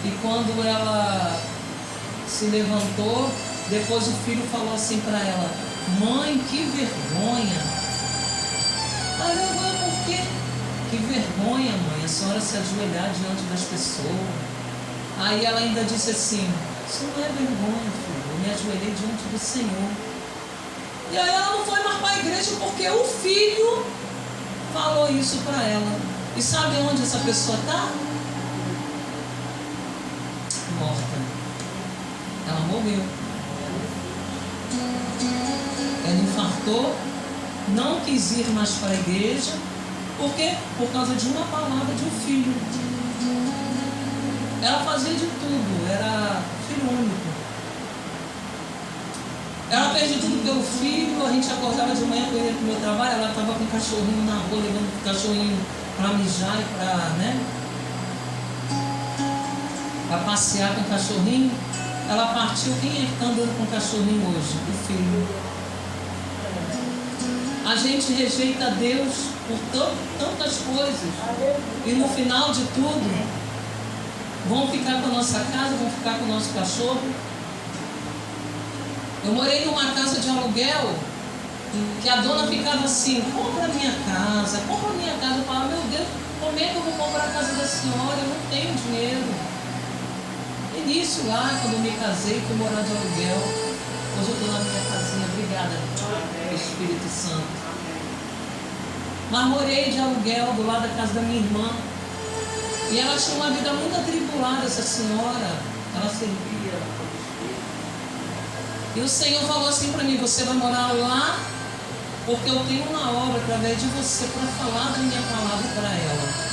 E quando ela se levantou, depois o filho falou assim para ela: mãe, que vergonha. Ah, vergonha por quê? Que vergonha, mãe, a senhora se ajoelhar diante das pessoas. Aí ela ainda disse assim: isso não é vergonha, filho, eu me ajoelhei diante do Senhor. E aí ela não foi mais para a igreja porque o filho falou isso para ela. E sabe onde essa pessoa está? Morta. Ela morreu. Ela infartou, não quis ir mais para a igreja. Por quê? Por causa de uma palavra de um filho. Ela fazia de tudo, era filho único. Ela fez de tudo pelo filho. A gente acordava de manhã com ele para o meu trabalho, ela estava com um cachorrinho na rua, levando o cachorrinho para mijar e para, né, para passear com o cachorrinho. Ela partiu. Quem é que está andando com o cachorrinho hoje? O filho. A gente rejeita Deus por tantas coisas. E no final de tudo, vão ficar com a nossa casa, vão ficar com o nosso cachorro. Eu morei numa casa de aluguel que a dona ficava assim: compra a minha casa, compra a minha casa. Eu falava: meu Deus, como é que eu vou comprar a casa da senhora? Eu não tenho dinheiro. Início lá, quando eu me casei, fui morar de aluguel. Hoje eu estou na minha casinha. Obrigada, Espírito Santo. Mas morei de aluguel do lado da casa da minha irmã. E ela tinha uma vida muito atribulada, essa senhora. Ela servia. E o Senhor falou assim para mim: você vai morar lá, porque eu tenho uma obra através de você para falar da minha palavra para ela.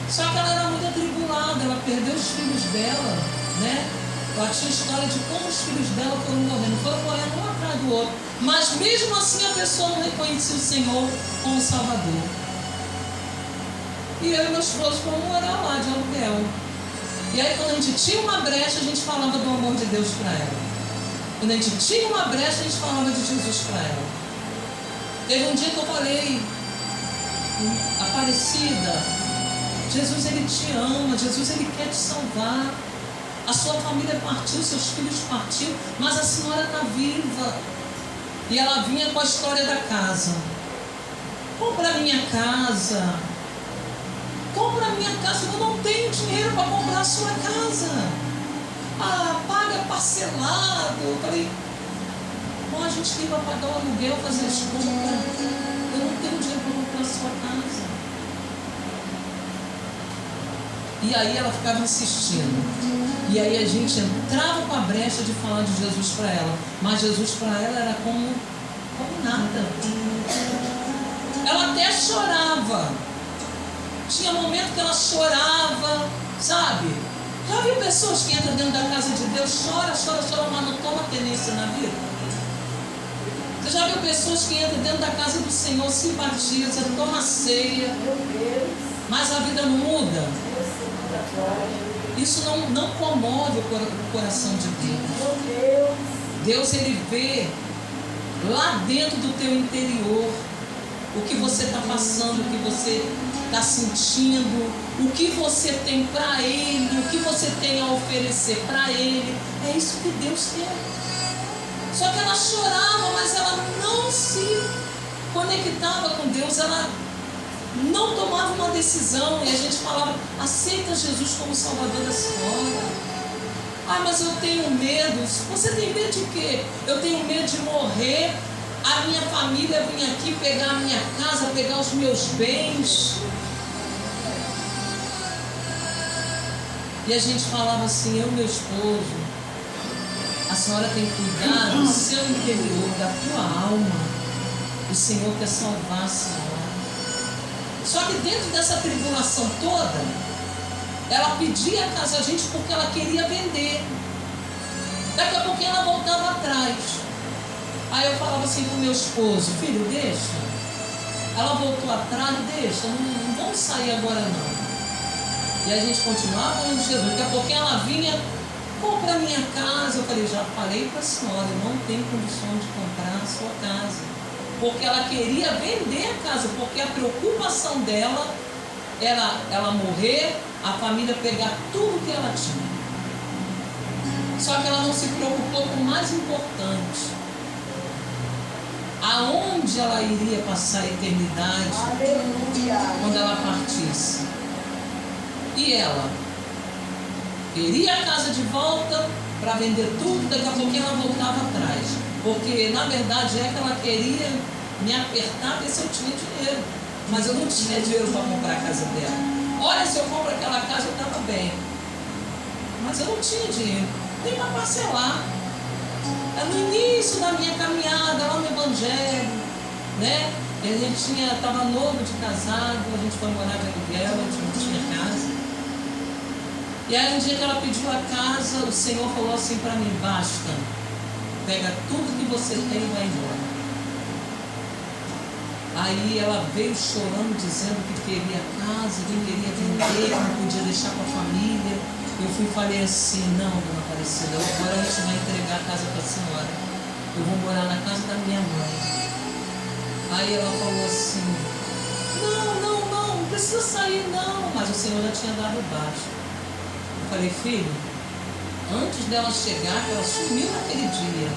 Só que ela era muito atribulada, ela perdeu os filhos dela, né? Ela tinha história de como os filhos dela foram morrendo um atrás do outro. Mas mesmo assim a pessoa não reconhecia o Senhor como Salvador. E eu e meu esposo fomos morar lá de aluguel. E aí quando a gente tinha uma brecha, a gente falava do amor de Deus para ela. Quando a gente tinha uma brecha, a gente falava de Jesus para ela. Teve um dia que eu falei, Aparecida, Jesus ele te ama, Jesus ele quer te salvar. A sua família partiu, seus filhos partiram, mas a senhora está viva. E ela vinha com a história da casa. Compra a minha casa. Compra a minha casa. Eu não tenho dinheiro para comprar a sua casa. Ah, paga parcelado. Eu falei, bom, a gente tem para pagar o aluguel, fazer as compras. Eu não tenho dinheiro para comprar a sua casa. E aí ela ficava insistindo. E aí a gente entrava com a brecha de falar de Jesus para ela. Mas Jesus para ela era como nada. Ela até chorava. Tinha momento que ela chorava, sabe? Já viu pessoas que entram dentro da casa de Deus, chora, mas não toma tenência na vida? Você já viu pessoas que entram dentro da casa do Senhor, simpatiza, toma ceia, mas a vida não muda? Isso não comove o coração de Deus. Deus ele vê lá dentro do teu interior o que você está passando, o que você está sentindo, o que você tem para Ele, o que você tem a oferecer para Ele. É isso que Deus quer. Só que ela chorava, mas ela não se conectava com Deus, ela não tomava uma decisão. E a gente falava, aceita Jesus como Salvador da senhora. Ah, mas eu tenho medo. Você tem medo de quê? Eu tenho medo de morrer, a minha família vir aqui pegar a minha casa, pegar os meus bens. E a gente falava assim, eu e meu esposo, a senhora tem que cuidar do seu interior, da tua alma. O Senhor quer salvar a senhora. Só que dentro dessa tribulação toda, ela pedia a casa a gente porque ela queria vender. Daqui a pouquinho ela voltava atrás. Aí eu falava assim para o meu esposo, filho, deixa. Ela voltou atrás, deixa, não vamos sair agora não. E a gente continuava falando de Jesus. Daqui a pouquinho ela vinha, compra a minha casa. Eu falei, já falei para a senhora, eu não tenho condição de comprar a sua casa. Porque ela queria vender a casa, porque a preocupação dela era ela morrer, a família pegar tudo que ela tinha. Só que ela não se preocupou com o mais importante. Aonde ela iria passar a eternidade. Aleluia. Quando ela partisse. E ela queria a casa de volta para vender tudo, daqui a pouquinho ela voltava atrás. Porque na verdade é que ela queria me apertar, ver se eu tinha dinheiro. Mas eu não tinha dinheiro para comprar a casa dela. Olha, se eu compro aquela casa eu estava bem. Mas eu não tinha dinheiro, nem para parcelar. No início da minha caminhada lá no Evangelho, né? A gente estava novo de casado, a gente foi morar de aluguel, a gente não tinha casa. E aí um dia que ela pediu a casa, o Senhor falou assim para mim, basta, pega tudo que você tem e vai embora. Aí ela veio chorando, dizendo que queria a casa, que queria vender, que não podia deixar com a família. Eu fui e falei assim, não, dona Aparecida, agora a gente vai entregar a casa para a senhora. Eu vou morar na casa da minha mãe. Aí ela falou assim, não precisa sair não. Mas o Senhor já tinha dado baixo. Eu falei, filho, antes dela chegar, que ela sumiu naquele dia,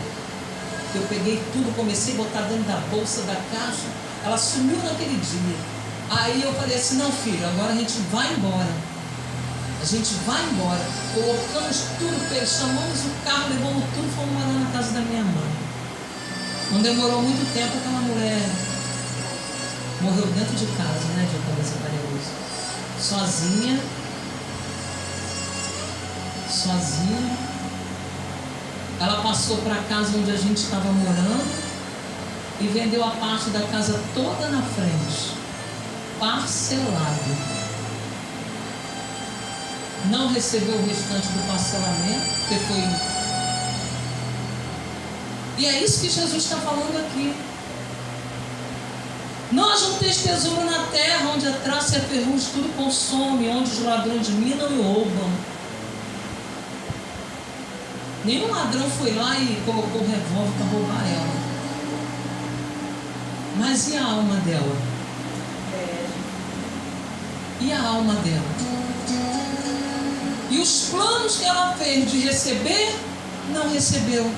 que eu peguei tudo, comecei a botar dentro da bolsa, da caixa, ela sumiu naquele dia. Aí eu falei assim, não filho, agora a gente vai embora. A gente vai embora. Colocamos tudo, chamamos o carro, levamos tudo, fomos morar na casa da minha mãe. Não demorou muito tempo, aquela mulher morreu dentro de casa, né, de cabeça pareosa. Sozinha. Ela passou para a casa onde a gente estava morando e vendeu a parte da casa toda na frente, parcelado. Não recebeu o restante do parcelamento, porque foi. E é isso que Jesus está falando aqui. Nós não temos tesouro na terra, onde a traça e a ferrugem tudo consome, onde os ladrões minam e roubam. Nenhum ladrão foi lá e colocou o revólver para roubar ela. Mas e a alma dela? E a alma dela? E os planos que ela fez de receber, não recebeu.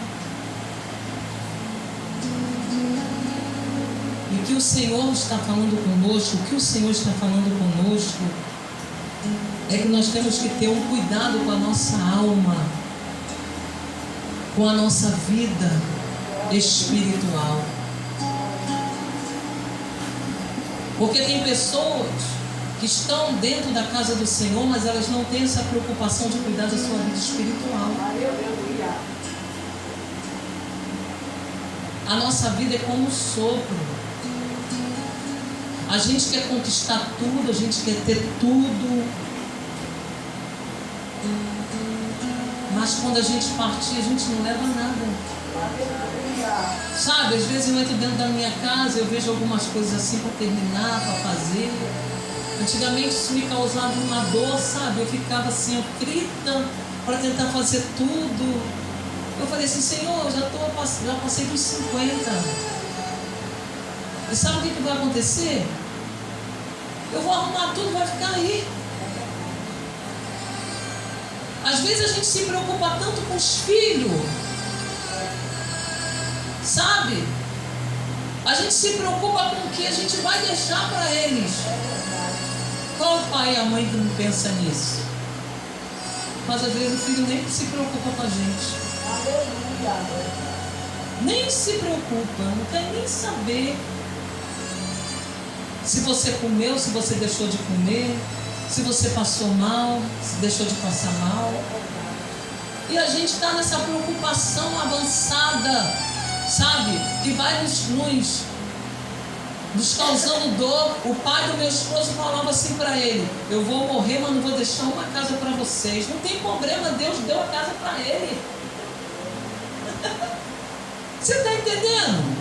E o que o Senhor está falando conosco, o que o Senhor está falando conosco, é que nós temos que ter um cuidado com a nossa alma, com a nossa vida espiritual. Porque tem pessoas que estão dentro da casa do Senhor, mas elas não têm essa preocupação de cuidar da sua vida espiritual. A nossa vida é como um sopro. A gente quer conquistar tudo, a gente quer ter tudo. Mas quando a gente partir, a gente não leva nada. Sabe, às vezes eu entro dentro da minha casa, eu vejo algumas coisas assim para terminar, para fazer. Antigamente isso me causava uma dor, sabe? Eu ficava assim, aflita para tentar fazer tudo. Eu falei assim, Senhor, eu já passei dos 50. E sabe o que vai acontecer? Eu vou arrumar tudo, vai ficar aí. Às vezes a gente se preocupa tanto com os filhos, sabe? A gente se preocupa com o que a gente vai deixar para eles. Qual o pai e a mãe que não pensa nisso? Mas às vezes o filho nem se preocupa com a gente. Nem se preocupa, não quer nem saber se você comeu, se você deixou de comer, se você passou mal, se deixou de passar mal. E a gente está nessa preocupação avançada, sabe? Que vai nos causando dor. O pai do meu esposo falava assim para ele: eu vou morrer, mas não vou deixar uma casa para vocês. Não tem problema, Deus deu a casa para ele. Você está entendendo?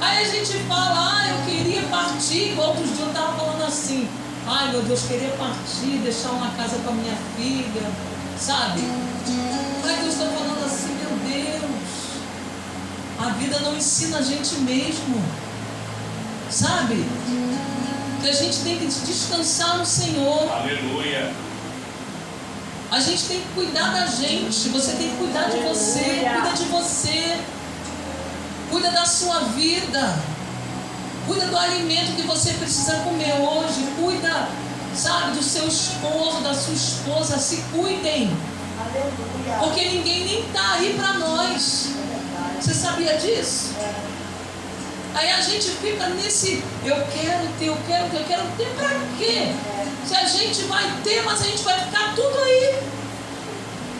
Aí a gente fala, eu queria partir. Outros dias eu estava falando assim, ai meu Deus, queria partir, deixar uma casa para minha filha, sabe? Aí Deus está falando assim, meu Deus, a vida não ensina a gente mesmo, sabe? Que a gente tem que descansar no Senhor. Aleluia. A gente tem que cuidar da gente. Você tem que cuidar de você. Cuida de você. Cuida da sua vida. Cuida do alimento que você precisa comer hoje. Cuida, sabe, do seu esposo, da sua esposa. Se cuidem. Porque ninguém nem está aí para nós. Você sabia disso? Aí a gente fica nesse, eu quero ter para quê? Se a gente vai ter, mas a gente vai ficar tudo aí.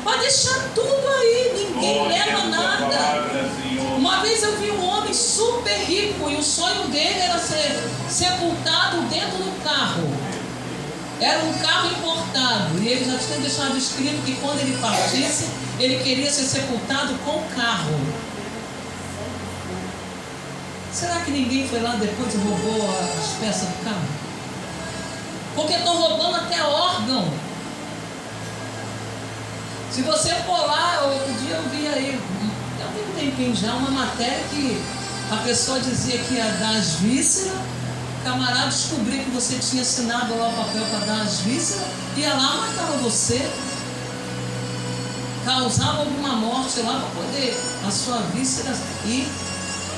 Vai deixar tudo aí, ninguém leva nada. Uma vez eu vi um homem super rico e o sonho dele era ser sepultado dentro do carro. Era um carro importado e ele já tinha deixado escrito que quando ele partisse, ele queria ser sepultado com o carro. Será que ninguém foi lá depois e roubou as peças do carro? Porque estão roubando até órgão. Se você for lá, outro dia eu vi aí, já tem um tempinho já, uma matéria que a pessoa dizia que ia dar as vísceras, o camarada descobriu que você tinha assinado lá o papel para dar as vísceras, ia lá, matava você, causava alguma morte lá para poder a sua víscera e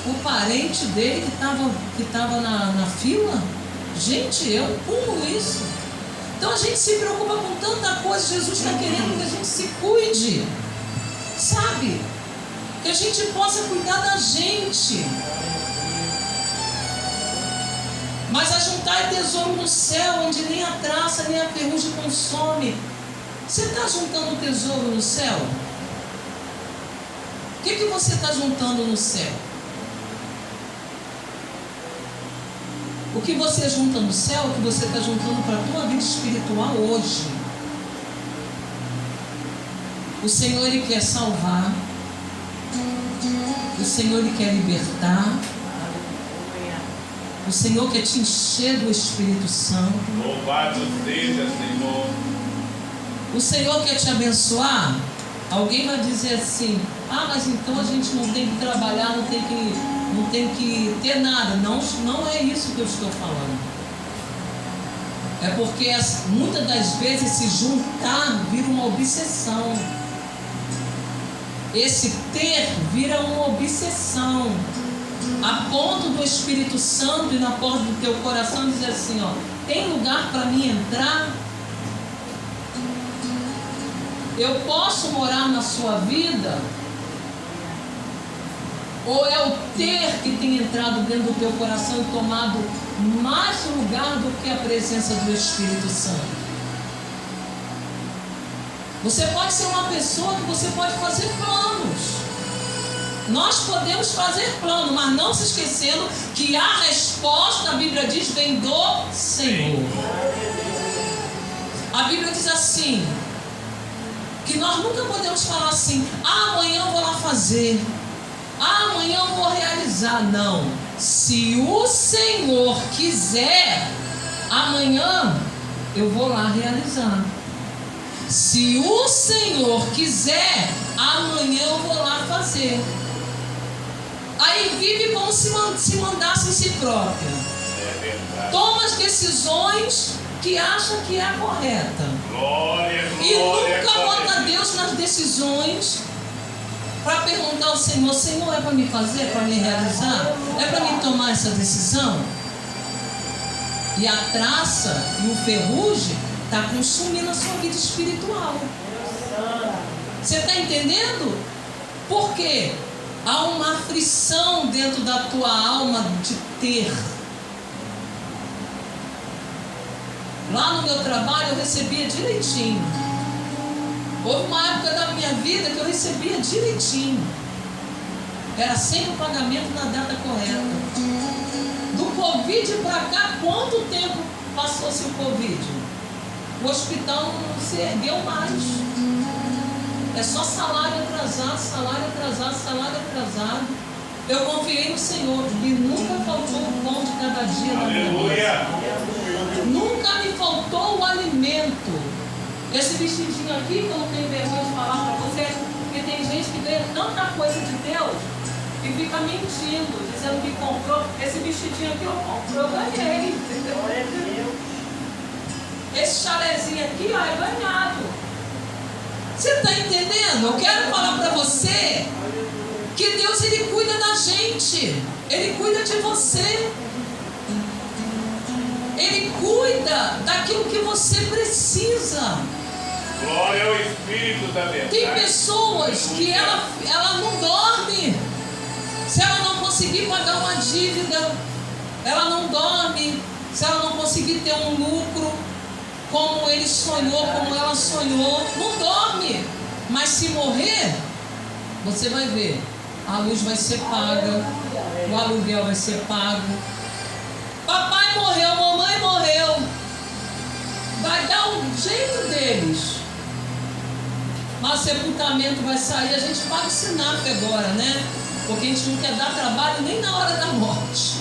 o parente dele que estava na fila. Gente, é um pulo isso. Então a gente se preocupa com tanta coisa. Jesus está querendo que a gente se cuide, sabe? Que a gente possa cuidar da gente. Mas ajuntar tesouro no céu, onde nem a traça nem a ferrugem consome. Você está juntando tesouro no céu? O que você está juntando no céu? O que você junta no céu, o que você está juntando para a tua vida espiritual hoje. O Senhor, Ele quer salvar. O Senhor, Ele quer libertar. O Senhor quer te encher do Espírito Santo. Louvado seja, Senhor. O Senhor quer te abençoar. Alguém vai dizer assim: ah, mas então a gente não tem que trabalhar, não tem que ter nada. Não, não é isso que eu estou falando. É porque muitas das vezes se juntar vira uma obsessão. Esse ter vira uma obsessão, a ponto do Espírito Santo ir na porta do teu coração dizer assim: ó, tem lugar para mim entrar? Eu posso morar na sua vida? Ou é o ter que tem entrado dentro do teu coração e tomado mais lugar do que a presença do Espírito Santo? Você pode ser uma pessoa que você pode fazer planos. Nós podemos fazer plano, mas não se esquecendo que a resposta, a Bíblia diz, vem do Senhor. A Bíblia diz assim, que nós nunca podemos falar assim: ah, amanhã eu vou lá fazer, ah, amanhã eu vou realizar. Não. Se o Senhor quiser, amanhã eu vou lá realizar. Se o Senhor quiser, amanhã eu vou lá fazer. Aí vive como se mandasse em si própria. Toma as decisões que acha que é a correta. E nunca bota Deus nas decisões para perguntar ao Senhor: Senhor, é para me fazer, é para me realizar? É para me tomar essa decisão? E a traça e o ferrugem está consumindo a sua vida espiritual. Você está entendendo? Por quê? Há uma aflição dentro da tua alma de ter. Lá no meu trabalho eu recebia direitinho. Houve uma época da minha vida que eu recebia direitinho. Era sempre o pagamento na data correta. Do Covid para cá, quanto tempo passou-se o Covid? O hospital não se ergueu mais. É só salário atrasado, salário atrasado, salário atrasado. Eu confiei no Senhor e nunca faltou o pão de cada dia na minha vida. Nunca me faltou o alimento. Esse vestidinho aqui, que eu não tenho vergonha de falar para vocês, porque tem gente que ganha tanta coisa de Deus e fica mentindo, dizendo que comprou. Esse vestidinho aqui eu ganhei. Esse chalezinho aqui, ó, é ganhado. Você está entendendo? Eu quero falar para você que Deus, Ele cuida da gente. Ele cuida de você. Ele cuida daquilo que você precisa. Glória ao Espírito da verdade. Tem pessoas que ela não dorme. Se ela não conseguir pagar uma dívida, ela não dorme. Se ela não conseguir ter um lucro como ele sonhou, como ela sonhou, não dorme. Mas se morrer, você vai ver, a luz vai ser paga, o aluguel vai ser pago. Papai morreu, mamãe morreu, vai dar um jeito deles. Mas o sepultamento vai sair, a gente paga o SINAF agora, né? Porque a gente não quer dar trabalho nem na hora da morte.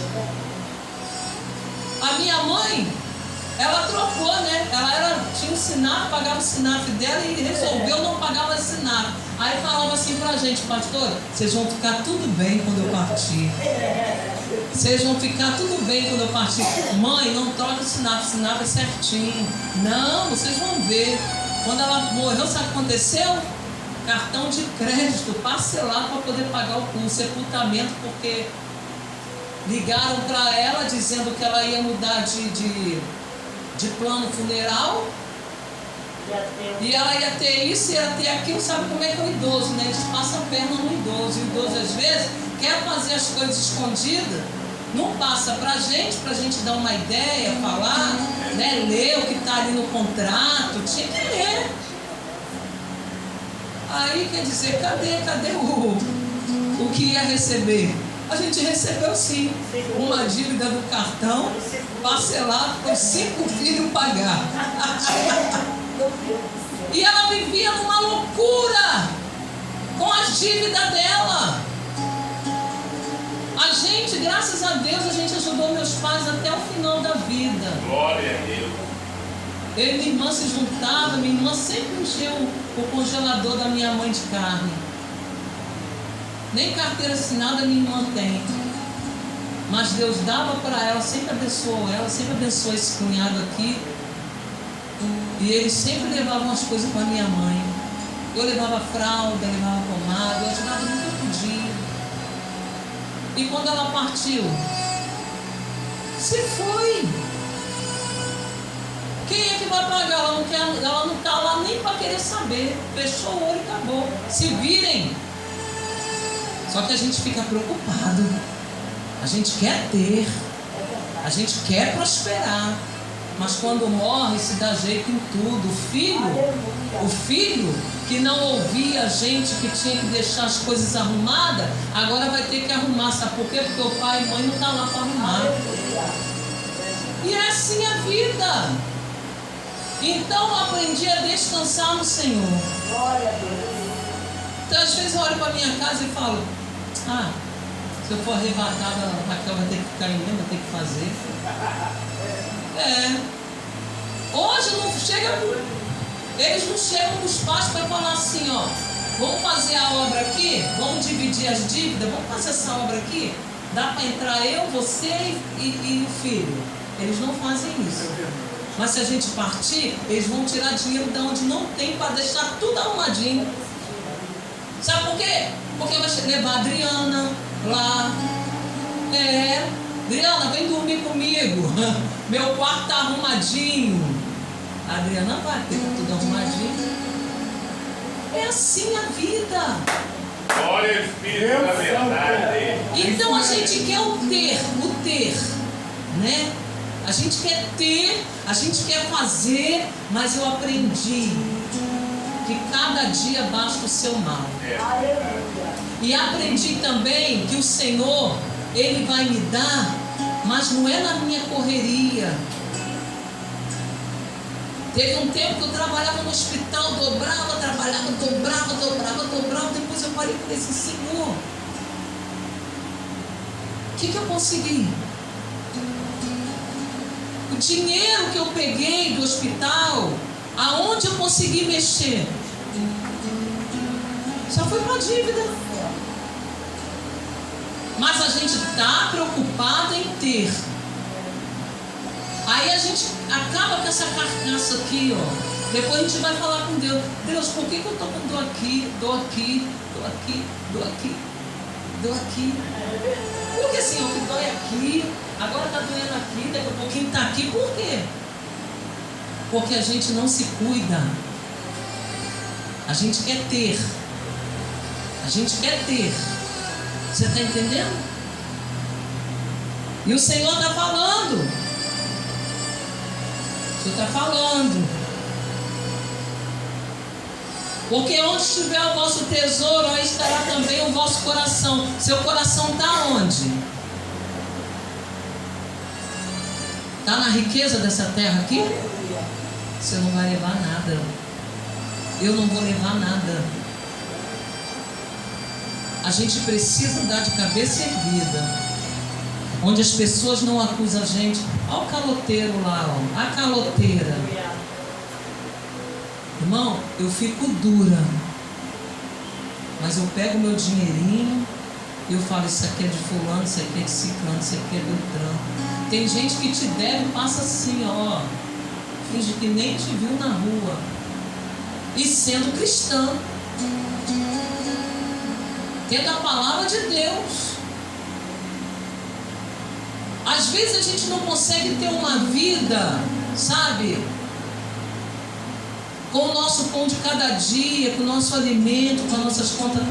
A minha mãe, ela trocou, né? Ela tinha um SINAF, pagava o SINAF dela e resolveu não pagar mais SINAF. Aí falava assim pra gente: pastor, vocês vão ficar tudo bem quando eu partir. Vocês vão ficar tudo bem quando eu partir. Mãe, não troca o SINAF, o SINAF é certinho. Não, vocês vão ver. Quando ela morreu, sabe o que aconteceu? Cartão de crédito parcelado para poder pagar o sepultamento, porque ligaram para ela dizendo que ela ia mudar de plano funeral. E ela ia ter isso, ia ter aquilo. Sabe como é que é o idoso, né? Eles passam a perna no idoso. E o idoso, às vezes, quer fazer as coisas escondidas, não passa pra gente dar uma ideia, falar, né? Ler o que está ali no contrato. Tinha que ler. Aí, quer dizer, cadê o que ia receber? A gente recebeu sim uma dívida do cartão parcelado com 5 filhos pagar. E ela vivia numa loucura com as dívidas dela. A gente, graças a Deus, a gente ajudou meus pais até o final da vida. Glória a Deus. Eu e minha irmã se juntavam, minha irmã sempre encheu o congelador da minha mãe de carne. Nem carteira assinada minha irmã tem. Mas Deus dava para ela, sempre abençoou ela, sempre abençoou esse cunhado aqui. E eles sempre levavam as coisas para minha mãe. Eu levava fralda, levava pomada, eu ajudava no que eu podia. E quando ela partiu, se foi. Quem é que vai pagar? Ela não está lá nem para querer saber. Fechou o olho e acabou. Se virem. Só que a gente fica preocupado. A gente quer ter. A gente quer prosperar. Mas quando morre, se dá jeito em tudo. O filho que não ouvia a gente, que tinha que deixar as coisas arrumadas, agora vai ter que arrumar. Sabe por quê? Porque o pai e mãe não estão lá para arrumar. E é assim a vida. Então eu aprendi a descansar no Senhor. Então às vezes eu olho para minha casa e falo: se eu for arrebatada, a Raquel vai ter que ficar em mim, vai ter que fazer. Hoje não chega, eles não chegam dos pais para falar assim: vamos fazer a obra aqui, vamos dividir as dívidas, vamos fazer essa obra aqui, dá para entrar eu, você e o filho. Eles não fazem isso. Mas se a gente partir, eles vão tirar dinheiro de onde não tem para deixar tudo arrumadinho. Sabe por quê? Porque vai levar a Adriana lá. Adriana, vem dormir comigo. Meu quarto está arrumadinho. A Adriana vai ter tudo arrumadinho. É assim a vida. Glória ao Espírito da verdade. Então a gente quer o ter, né? A gente quer ter, a gente quer fazer, mas eu aprendi que cada dia basta o seu mal. E aprendi também que o Senhor, Ele vai me dar, mas não é na minha correria. Teve um tempo que eu trabalhava no hospital, trabalhava, dobrava. Depois eu parei e falei assim: Senhor, o que eu consegui? O dinheiro que eu peguei do hospital, aonde eu consegui mexer? Só foi para dívida. Mas a gente está preocupado em ter. Aí a gente acaba com essa carcaça aqui, Depois a gente vai falar com Deus: Deus, por que eu estou com dor aqui? Porque Senhor, que dói aqui, agora está doendo aqui, daqui a pouquinho está aqui. Por quê? Porque a gente não se cuida. A gente quer ter. Você está entendendo? E o Senhor está falando. O Senhor está falando. Porque onde estiver o vosso tesouro, aí estará também o vosso coração. Seu coração está onde? Está na riqueza dessa terra aqui? Você não vai levar nada. Eu não vou levar nada. A gente precisa andar de cabeça erguida, onde as pessoas não acusam a gente. Olha o caloteiro lá, a caloteira. Irmão, eu fico dura, mas eu pego meu dinheirinho e eu falo: isso aqui é de fulano, isso aqui é de ciclano, isso aqui é de beltrano. Tem gente que te deve, passa assim, finge que nem te viu na rua, e sendo cristão, tendo a palavra de Deus. Às vezes a gente não consegue ter uma vida, sabe, com o nosso pão de cada dia, com o nosso alimento, com as nossas contas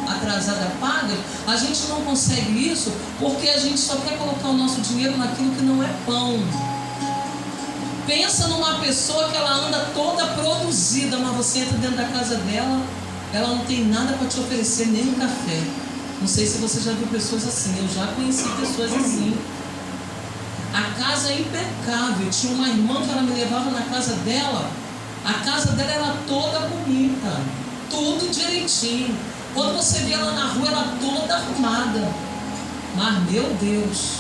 atrasadas pagas. A gente não consegue isso porque a gente só quer colocar o nosso dinheiro naquilo que não é pão. Pensa numa pessoa que ela anda toda produzida, mas você entra dentro da casa dela, ela não tem nada para te oferecer, nem um café. Não sei se você já viu pessoas assim. Eu já conheci pessoas assim. A casa é impecável. Tinha uma irmã que ela me levava na casa dela. A casa dela era toda bonita, tudo direitinho. Quando você via ela na rua, ela toda arrumada. Mas, meu Deus,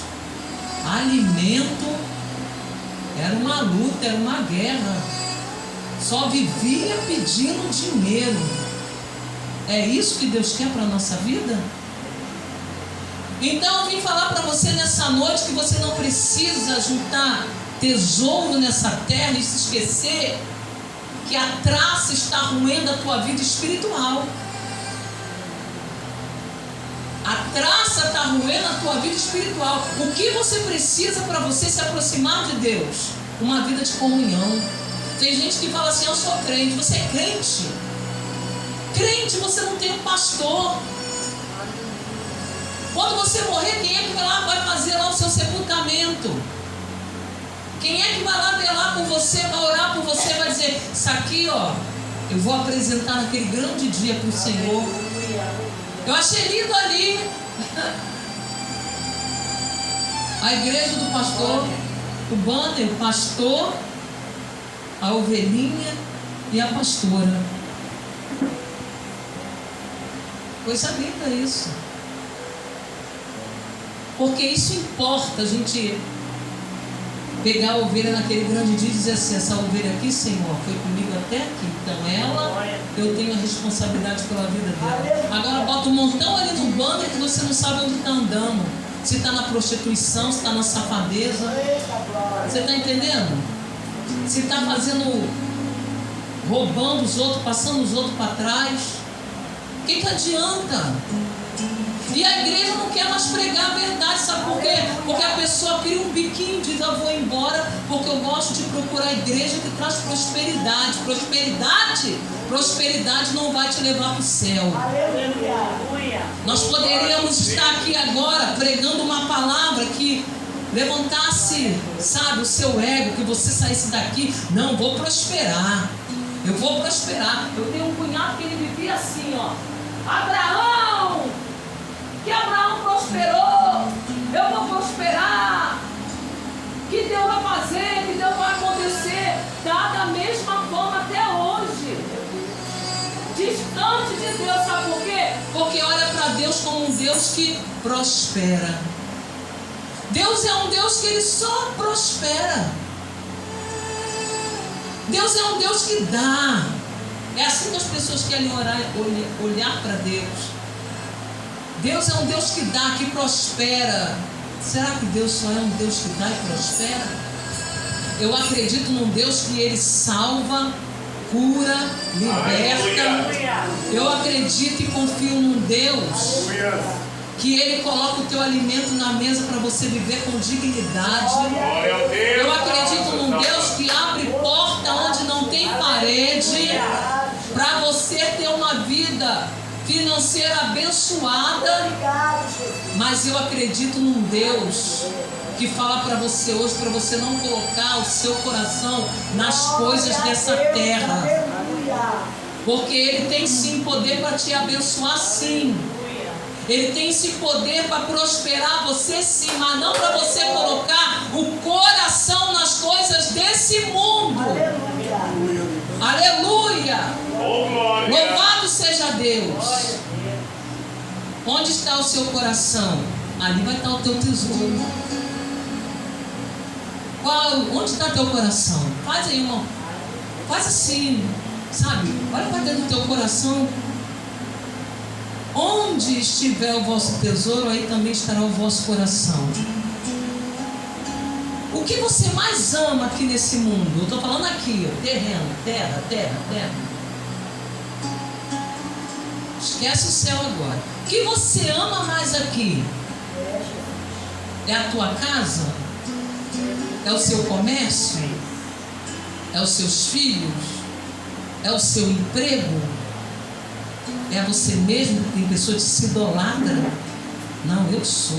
alimento Era uma luta, era uma guerra. Só vivia pedindo dinheiro. É isso que Deus quer para a nossa vida? Então eu vim falar para você nessa noite que você não precisa juntar tesouro nessa terra e se esquecer que a traça está roendo a tua vida espiritual. A traça está roendo a tua vida espiritual. O que você precisa para você se aproximar de Deus? Uma vida de comunhão. Tem gente que fala assim, eu sou crente. Você é crente? Crente, você não tem um pastor. Quando você morrer, quem é que vai fazer lá o seu sepultamento? Quem é que vai lá velar por você, vai orar por você, vai dizer, isso aqui, ó, eu vou apresentar naquele grande dia para o Senhor. Eu achei lindo ali a igreja do pastor, o banner, o pastor, a ovelhinha e a pastora. Coisa linda isso. Porque isso importa, a gente pegar a ovelha naquele grande dia e dizer assim, essa ovelha aqui, Senhor, foi comigo até aqui. Então ela, eu tenho a responsabilidade pela vida dela. Agora bota um montão ali no banner que você não sabe onde está andando. Se está na prostituição, se está na safadeza. Você está entendendo? Se está fazendo, roubando os outros, passando os outros para trás. O que adianta? E a igreja não quer mais pregar a verdade, sabe por quê? Porque a pessoa cria um biquinho e diz, eu vou embora porque eu gosto de procurar a igreja que traz prosperidade. Prosperidade não vai te levar para o céu. Aleluia. Nós poderíamos estar aqui agora pregando uma palavra que levantasse, sabe, o seu ego, que você saísse daqui, não, vou prosperar. Eu vou prosperar. Eu tenho um cunhado que ele vivia assim, ó. Abraão! Que Abraão prosperou, eu vou prosperar, que Deus vai fazer, que Deus vai acontecer. Está da mesma forma até hoje, distante de Deus. Sabe por quê? Porque olha para Deus como um Deus que prospera. Deus é um Deus que Ele só prospera. Deus é um Deus que dá. É assim que as pessoas querem olhar para Deus. Deus é um Deus que dá, que prospera. Será que Deus só é um Deus que dá e prospera? Eu acredito num Deus que Ele salva, cura, liberta. Eu acredito e confio num Deus que Ele coloca o teu alimento na mesa para você viver com dignidade. Eu acredito num Deus que abre porta onde não tem parede, para você ter uma vida financeira abençoada. Mas eu acredito num Deus que fala para você hoje, para você não colocar o seu coração nas coisas dessa terra, porque Ele tem sim poder para te abençoar, sim. Ele tem esse poder para prosperar você, sim, mas não para você colocar o coração nas coisas desse mundo. Aleluia! Louvado seja Deus. Onde está o seu coração? Ali vai estar o teu tesouro. Onde está teu coração? Faz aí, irmão. Faz assim, sabe? Olha para dentro do teu coração. Onde estiver o vosso tesouro, aí também estará o vosso coração. O que você mais ama aqui nesse mundo? Eu estou falando aqui, ó, terreno, terra. Esquece o céu agora. O que você ama mais aqui? É a tua casa? É o seu comércio? É os seus filhos? É o seu emprego? É você mesmo? Tem pessoa que se idolatra. Não, eu sou.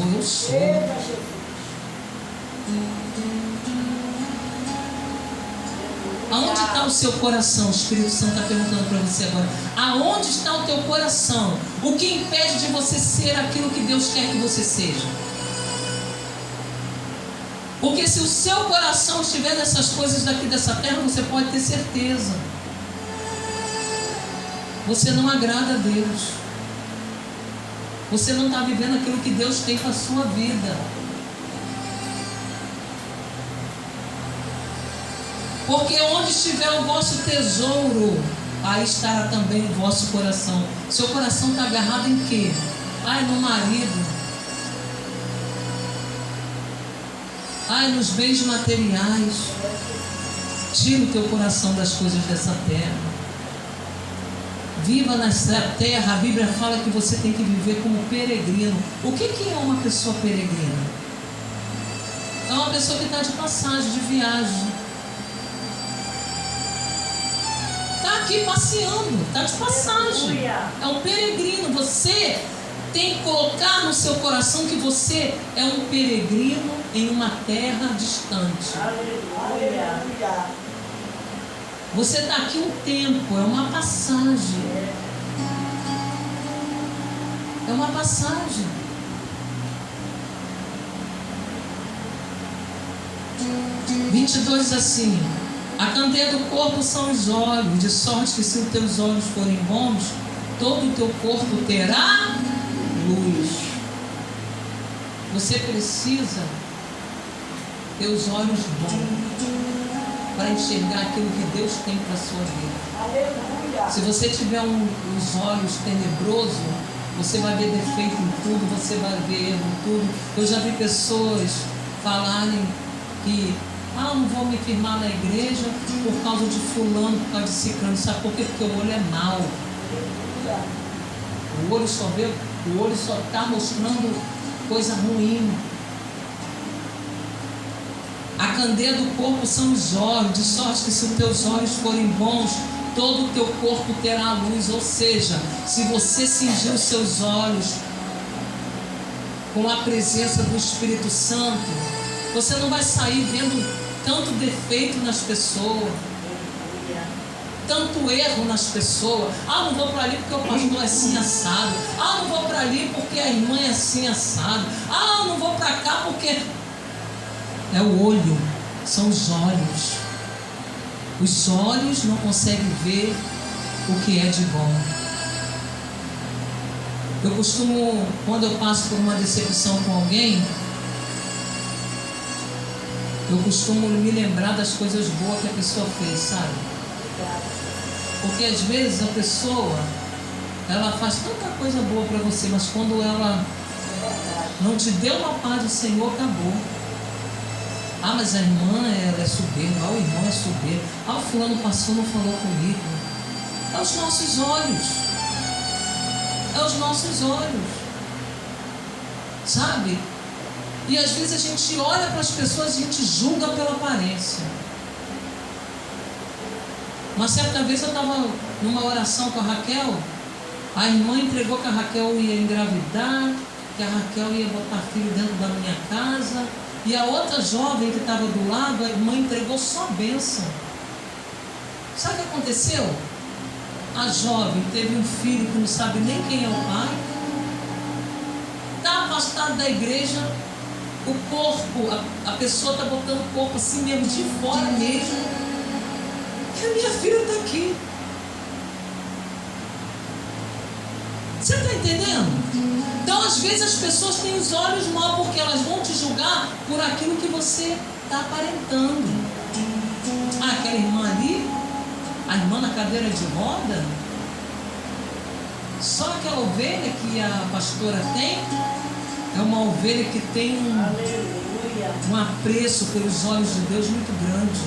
Aonde está o seu coração? O Espírito Santo está perguntando para você agora. Aonde está o teu coração? O que impede de você ser aquilo que Deus quer que você seja? Porque se o seu coração estiver nessas coisas daqui dessa terra, você pode ter certeza. Você não agrada a Deus. Você não está vivendo aquilo que Deus tem para a sua vida. Porque onde estiver o vosso tesouro, aí estará também o vosso coração. Seu coração está agarrado em quê? Ai, no marido. Ai, nos bens materiais. Tira o teu coração das coisas dessa terra. Viva nessa terra. A Bíblia fala que você tem que viver como peregrino. O que é uma pessoa peregrina? É uma pessoa que está de passagem, de viagem. Está aqui passeando, está de passagem. É um peregrino. Você tem que colocar no seu coração que você é um peregrino em uma terra distante. Aleluia. Você está aqui um tempo, é uma passagem. É uma passagem. (22) diz assim: a candeia do corpo são os olhos, de sorte que se os teus olhos forem bons, todo o teu corpo terá luz. Você precisa ter os olhos bons para enxergar aquilo que Deus tem para a sua vida. Aleluia. Se você tiver os olhos tenebrosos, você vai ver defeito em tudo, você vai ver erro em tudo. Eu já vi pessoas falarem que não vou me firmar na igreja por causa de fulano, por causa de ciclano. Sabe por quê? Porque o olho é mau. O olho só está mostrando coisa ruim. A candeia do corpo são os olhos, de sorte que se os teus olhos forem bons, todo o teu corpo terá luz. Ou seja, se você cingir os seus olhos com a presença do Espírito Santo, você não vai sair vendo tanto defeito nas pessoas, tanto erro nas pessoas. Não vou para ali porque o pastor é assim assado. Não vou para ali porque a irmã é assim assado. Não vou para cá porque... É o olho, são os olhos. Os olhos não conseguem ver o que é de bom. Eu costumo, quando eu passo por uma decepção com alguém, eu costumo me lembrar das coisas boas que a pessoa fez, sabe? Porque às vezes a pessoa, ela faz tanta coisa boa para você, mas quando ela não te deu uma paz do Senhor, acabou. Mas a irmã, ela é soberba. O irmão é soberbo. O fulano passou, não falou comigo. É os nossos olhos. É os nossos olhos. Sabe? E às vezes a gente olha para as pessoas e a gente julga pela aparência. Uma certa vez eu estava numa oração com a Raquel. A irmã entregou que a Raquel ia engravidar, que a Raquel ia botar filho dentro da minha casa. E a outra jovem que estava do lado, a irmã entregou só bênção. Sabe o que aconteceu? A jovem teve um filho que não sabe nem quem é o pai, está afastado da igreja, o corpo, a pessoa está botando o corpo assim mesmo, de fora mesmo. E a minha filha está aqui. Você está entendendo? Então, às vezes, as pessoas têm os olhos mal porque elas vão te julgar por aquilo que você está aparentando. Aquela irmã ali, a irmã na cadeira de roda, só aquela ovelha que a pastora tem, é uma ovelha que tem um apreço pelos olhos de Deus muito grande.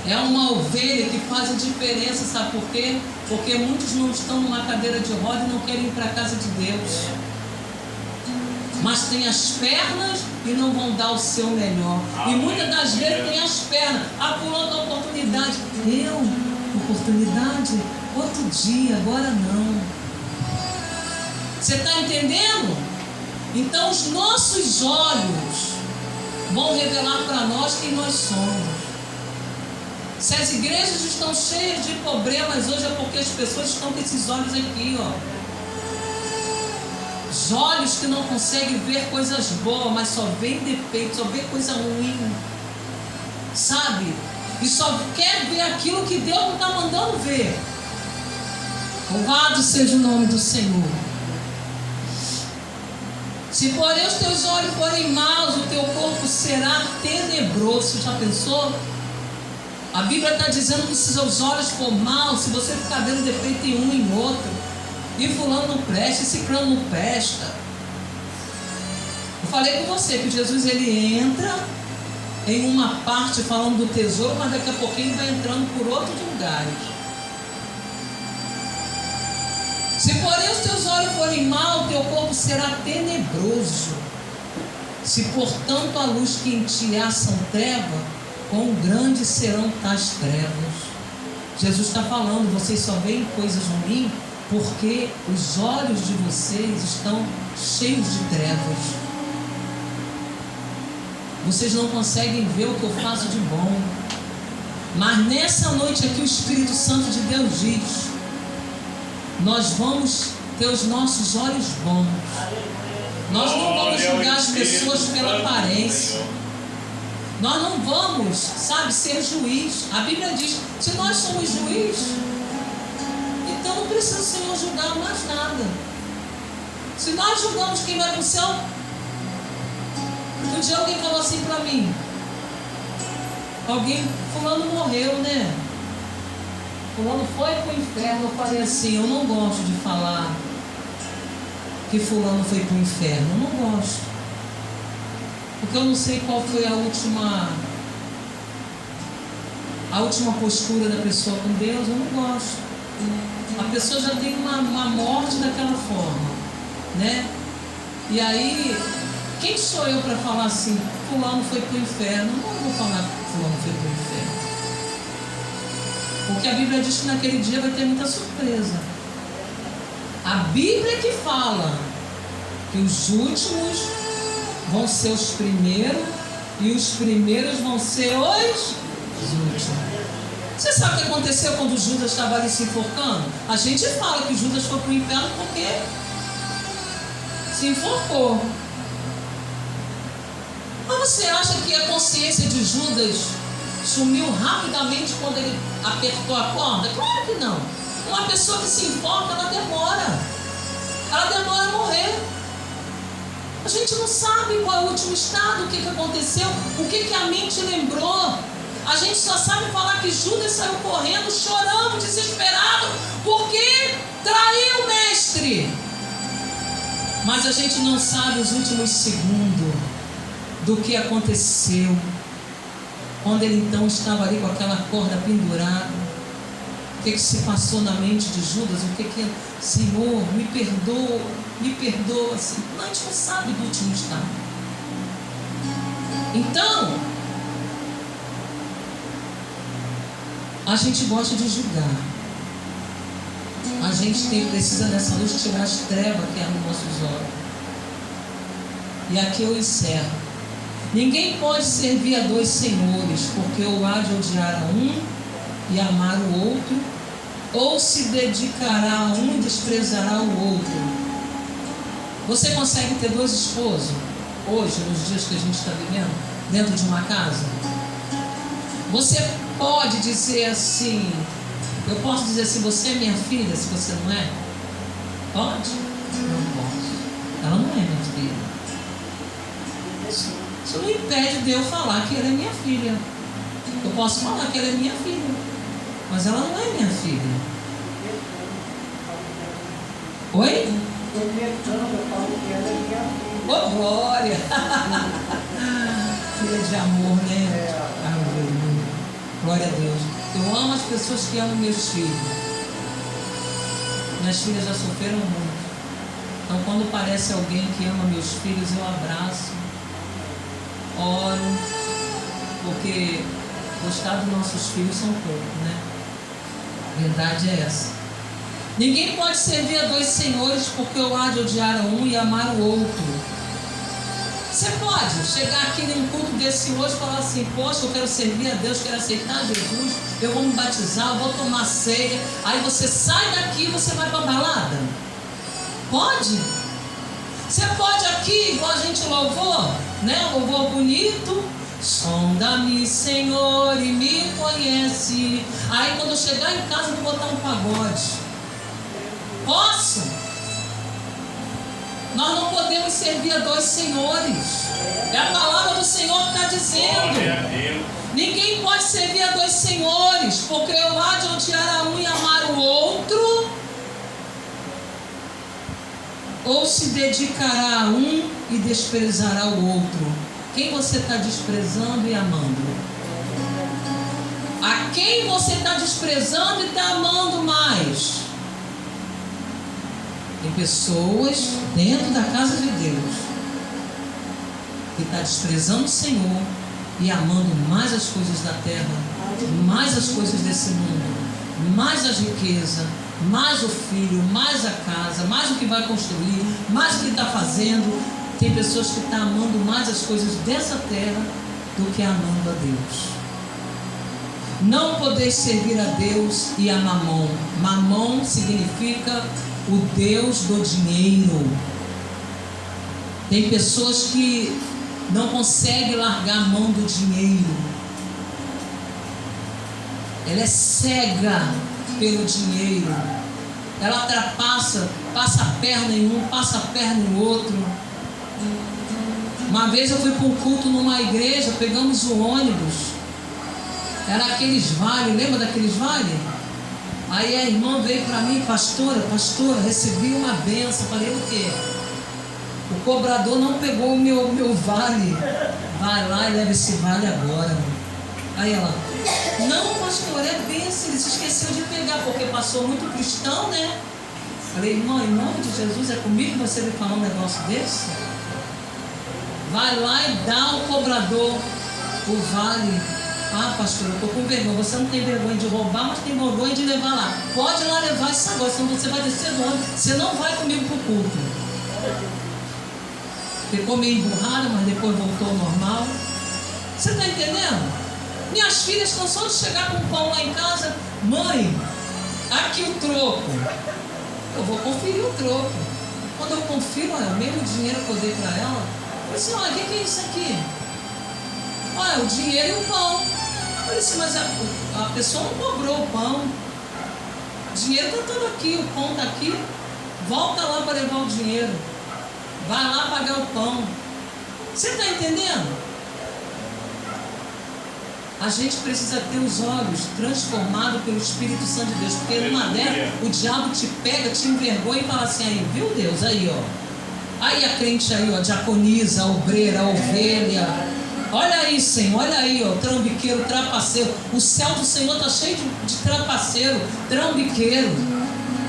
É uma ovelha que faz a diferença, sabe por quê? Porque muitos não estão numa cadeira de roda e não querem ir para a casa de Deus. Mas tem as pernas e não vão dar o seu melhor. E muitas das vezes tem as pernas. Pulando a oportunidade. Oportunidade? Outro dia, agora não. Você está entendendo? Então os nossos olhos vão revelar para nós quem nós somos. Se as igrejas estão cheias de problemas hoje, é porque as pessoas estão com esses olhos aqui, Os olhos que não conseguem ver coisas boas, mas só veem defeitos, só vê coisa ruim. Sabe? E só quer ver aquilo que Deus não está mandando ver. Louvado seja o nome do Senhor. Se porém os teus olhos forem maus, o teu corpo será tenebroso. Já pensou? A Bíblia está dizendo que se seus olhos for mal, se você ficar vendo defeito em um e em outro, e fulano não presta, e ciclano não presta. Eu falei com você que Jesus ele entra em uma parte falando do tesouro, mas daqui a pouquinho vai entrando por outros lugares. Se porém os teus olhos forem mal, teu corpo será tenebroso. Se portanto a luz que em ti há são trevas, quão grandes serão tais trevas. Jesus está falando, vocês só veem coisas ruins porque os olhos de vocês estão cheios de trevas. Vocês não conseguem ver o que eu faço de bom. Mas nessa noite aqui o Espírito Santo de Deus diz: nós vamos ter os nossos olhos bons. Nós não vamos julgar as pessoas pela aparência. Nós não vamos, ser juiz. A Bíblia diz, se nós somos juiz, então não precisa o Senhor julgar mais nada. Se nós julgamos quem vai para o céu, um dia alguém falou assim para mim, fulano morreu, né? Fulano foi para o inferno. Eu falei assim, eu não gosto de falar que fulano foi para o inferno. Eu não gosto. Porque eu não sei qual foi a última postura da pessoa com Deus. Eu não gosto. A pessoa já tem uma morte daquela forma, né? E aí, quem sou eu para falar assim, fulano foi para o inferno? Eu não vou falar que fulano foi para o inferno. Porque a Bíblia diz que naquele dia vai ter muita surpresa. A Bíblia que fala que os últimos vão ser os primeiros e os primeiros vão ser os últimos. Você sabe o que aconteceu quando Judas estava ali se enforcando? A gente fala que Judas foi para o inferno porque se enforcou. Mas você acha que a consciência de Judas sumiu rapidamente quando ele apertou a corda? Claro que não. Uma pessoa que se enforca, ela demora a morrer. A gente não sabe qual é o último estado, o que aconteceu, o que a mente lembrou. A gente só sabe falar que Judas saiu correndo, chorando, desesperado, porque traiu o mestre. Mas a gente não sabe os últimos segundos do que aconteceu, quando ele então estava ali com aquela corda pendurada. O que se passou na mente de Judas? O que Senhor, me perdoa, assim. Não, a gente não sabe do último estado. Então, a gente gosta de julgar. A gente precisa nessa luz tirar as trevas que há nos nossos olhos. E aqui eu encerro. Ninguém pode servir a dois senhores, porque ou há de odiar a um e amar o outro, ou se dedicará a um e desprezará o outro. Você consegue ter dois esposos hoje, nos dias que a gente está vivendo, dentro de uma casa? Você pode dizer assim, eu posso dizer assim, você é minha filha, se você não é? Pode? Não posso. Ela não é minha filha. Isso não impede de eu falar que ela é minha filha. Eu posso falar que ela é minha filha, mas ela não é minha filha. Oi? Oh, glória! Filha de amor, né? Glória a Deus. Eu amo as pessoas que amam meus filhos. Minhas filhas já sofreram muito. Então, quando aparece alguém que ama meus filhos, eu abraço, oro, porque gostar dos nossos filhos são poucos, né? A verdade é essa. Ninguém pode servir a dois senhores, porque eu há de odiar a um e amar o outro. Você pode chegar aqui num culto desse hoje e falar assim, poxa, eu quero servir a Deus, quero aceitar Jesus, eu vou me batizar, eu vou tomar ceia. Aí você sai daqui e você vai para a balada? Pode? Você pode aqui, igual a gente louvou, né? Louvor bonito. Sonda-me, Senhor, e me conhece. Aí quando eu chegar em casa eu vou botar um pagode. Posso? Nós não podemos servir a dois senhores. É a palavra do Senhor que está dizendo. Ninguém pode servir a dois senhores, porque ou há de odiar a um e amar o outro, ou se dedicará a um e desprezará o outro. Quem você está desprezando e amando? A quem você está desprezando e está amando mais? Tem pessoas dentro da casa de Deus que está desprezando o Senhor e amando mais as coisas da terra, mais as coisas desse mundo, mais as riquezas, mais o filho, mais a casa, mais o que vai construir, mais o que está fazendo. Tem pessoas que estão amando mais as coisas dessa terra do que amando a Deus. Não podeis servir a Deus e a Mamon. Mamon significa o Deus do dinheiro. Tem pessoas que não conseguem largar a mão do dinheiro. Ela é cega pelo dinheiro. Ela ultrapassa, passa a perna em um, passa a perna em outro. Uma vez eu fui para um culto numa igreja, pegamos o ônibus. Era aqueles vales, lembra daqueles vales? Aí a irmã veio para mim, pastora, recebi uma benção. Falei, o quê? O cobrador não pegou o meu vale. Vai lá e leva esse vale agora. Aí ela, não, pastor, é benção, ele se esqueceu de pegar, porque passou muito cristão, né? Falei, irmã, em nome de Jesus, é comigo que você vai falar um negócio desse? Vai lá e dá ao cobrador o vale. Ah, pastor, eu estou com vergonha. Você não tem vergonha de roubar, mas tem vergonha de levar lá. Pode ir lá levar isso agora, senão você vai descer do ônibus. Você não vai comigo para o culto. Ficou meio emburrada, mas depois voltou ao normal. Você está entendendo? Minhas filhas estão só de chegar com o pão lá em casa. Mãe, aqui o troco. Eu vou conferir o troco. Quando eu confiro, olha, o mesmo dinheiro que eu dei para ela, eu falei assim, olha, o que é isso aqui? Olha, o dinheiro e o pão. Eu falei assim, mas a pessoa não cobrou o pão. O dinheiro está todo aqui, o pão está aqui. Volta lá para levar o dinheiro. Vai lá pagar o pão. Você está entendendo? A gente precisa ter os olhos transformados pelo Espírito Santo de Deus. Porque numa dela, o diabo te pega, te envergonha e fala assim, aí, viu Deus? Aí, ó. Aí a crente aí, ó, a diaconisa, a obreira, a ovelha. Olha aí, Senhor, olha aí, ó, trambiqueiro, trapaceiro. O céu do Senhor está cheio de trapaceiro, trambiqueiro.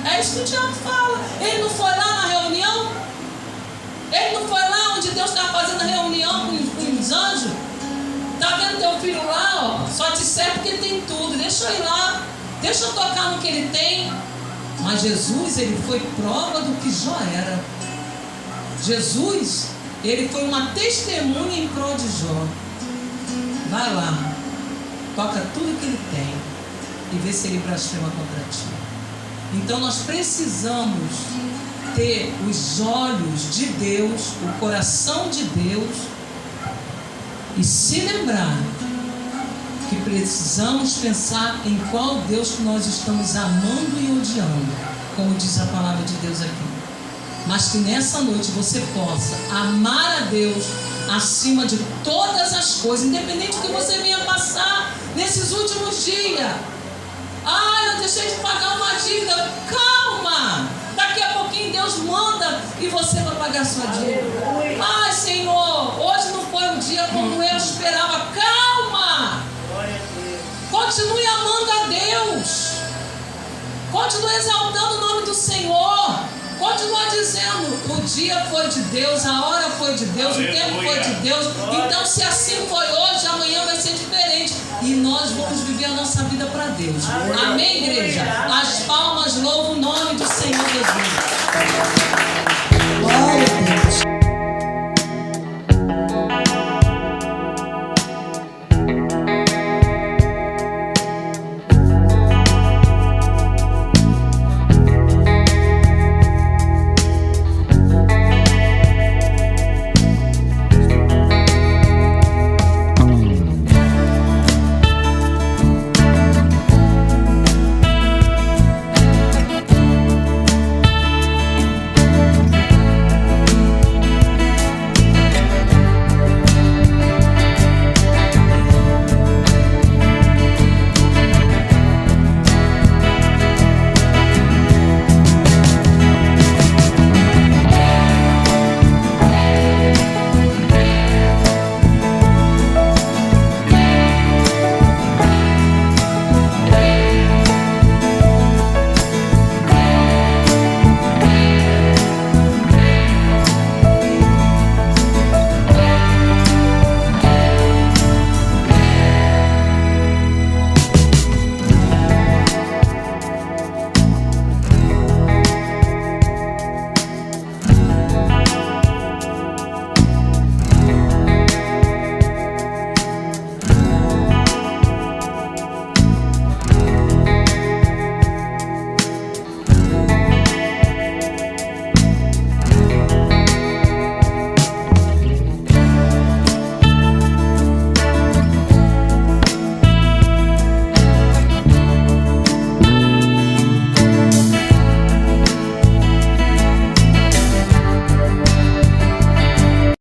É isso que o diabo fala. Ele não foi lá na reunião? Ele não foi lá onde Deus estava fazendo a reunião com os anjos? Está vendo teu filho lá, ó? Só te serve porque ele tem tudo. Deixa eu ir lá, deixa eu tocar no que ele tem. Mas Jesus, ele foi prova do que Jó era. Jesus, ele foi uma testemunha em prol de Jó. Vai lá, toca tudo que ele tem e vê se ele blasfema contra ti. Então nós precisamos ter os olhos de Deus, o coração de Deus, e se lembrar que precisamos pensar em qual Deus que nós estamos amando e odiando, como diz a palavra de Deus aqui. Mas que nessa noite você possa amar a Deus acima de todas as coisas, independente do que você venha passar nesses últimos dias. Ah, eu deixei de pagar uma dívida. Calma! Daqui a pouquinho Deus manda e você vai pagar sua dívida. Ai, Senhor, hoje não foi um dia como eu esperava. Calma! Continue amando a Deus. Continue exaltando o nome do Senhor. Continua dizendo, o dia foi de Deus, a hora foi de Deus, o tempo foi de Deus. Então, se assim foi hoje, amanhã vai ser diferente. E nós vamos viver a nossa vida para Deus. Amém, igreja? As palmas louvam o nome do Senhor Jesus. Glória a Deus.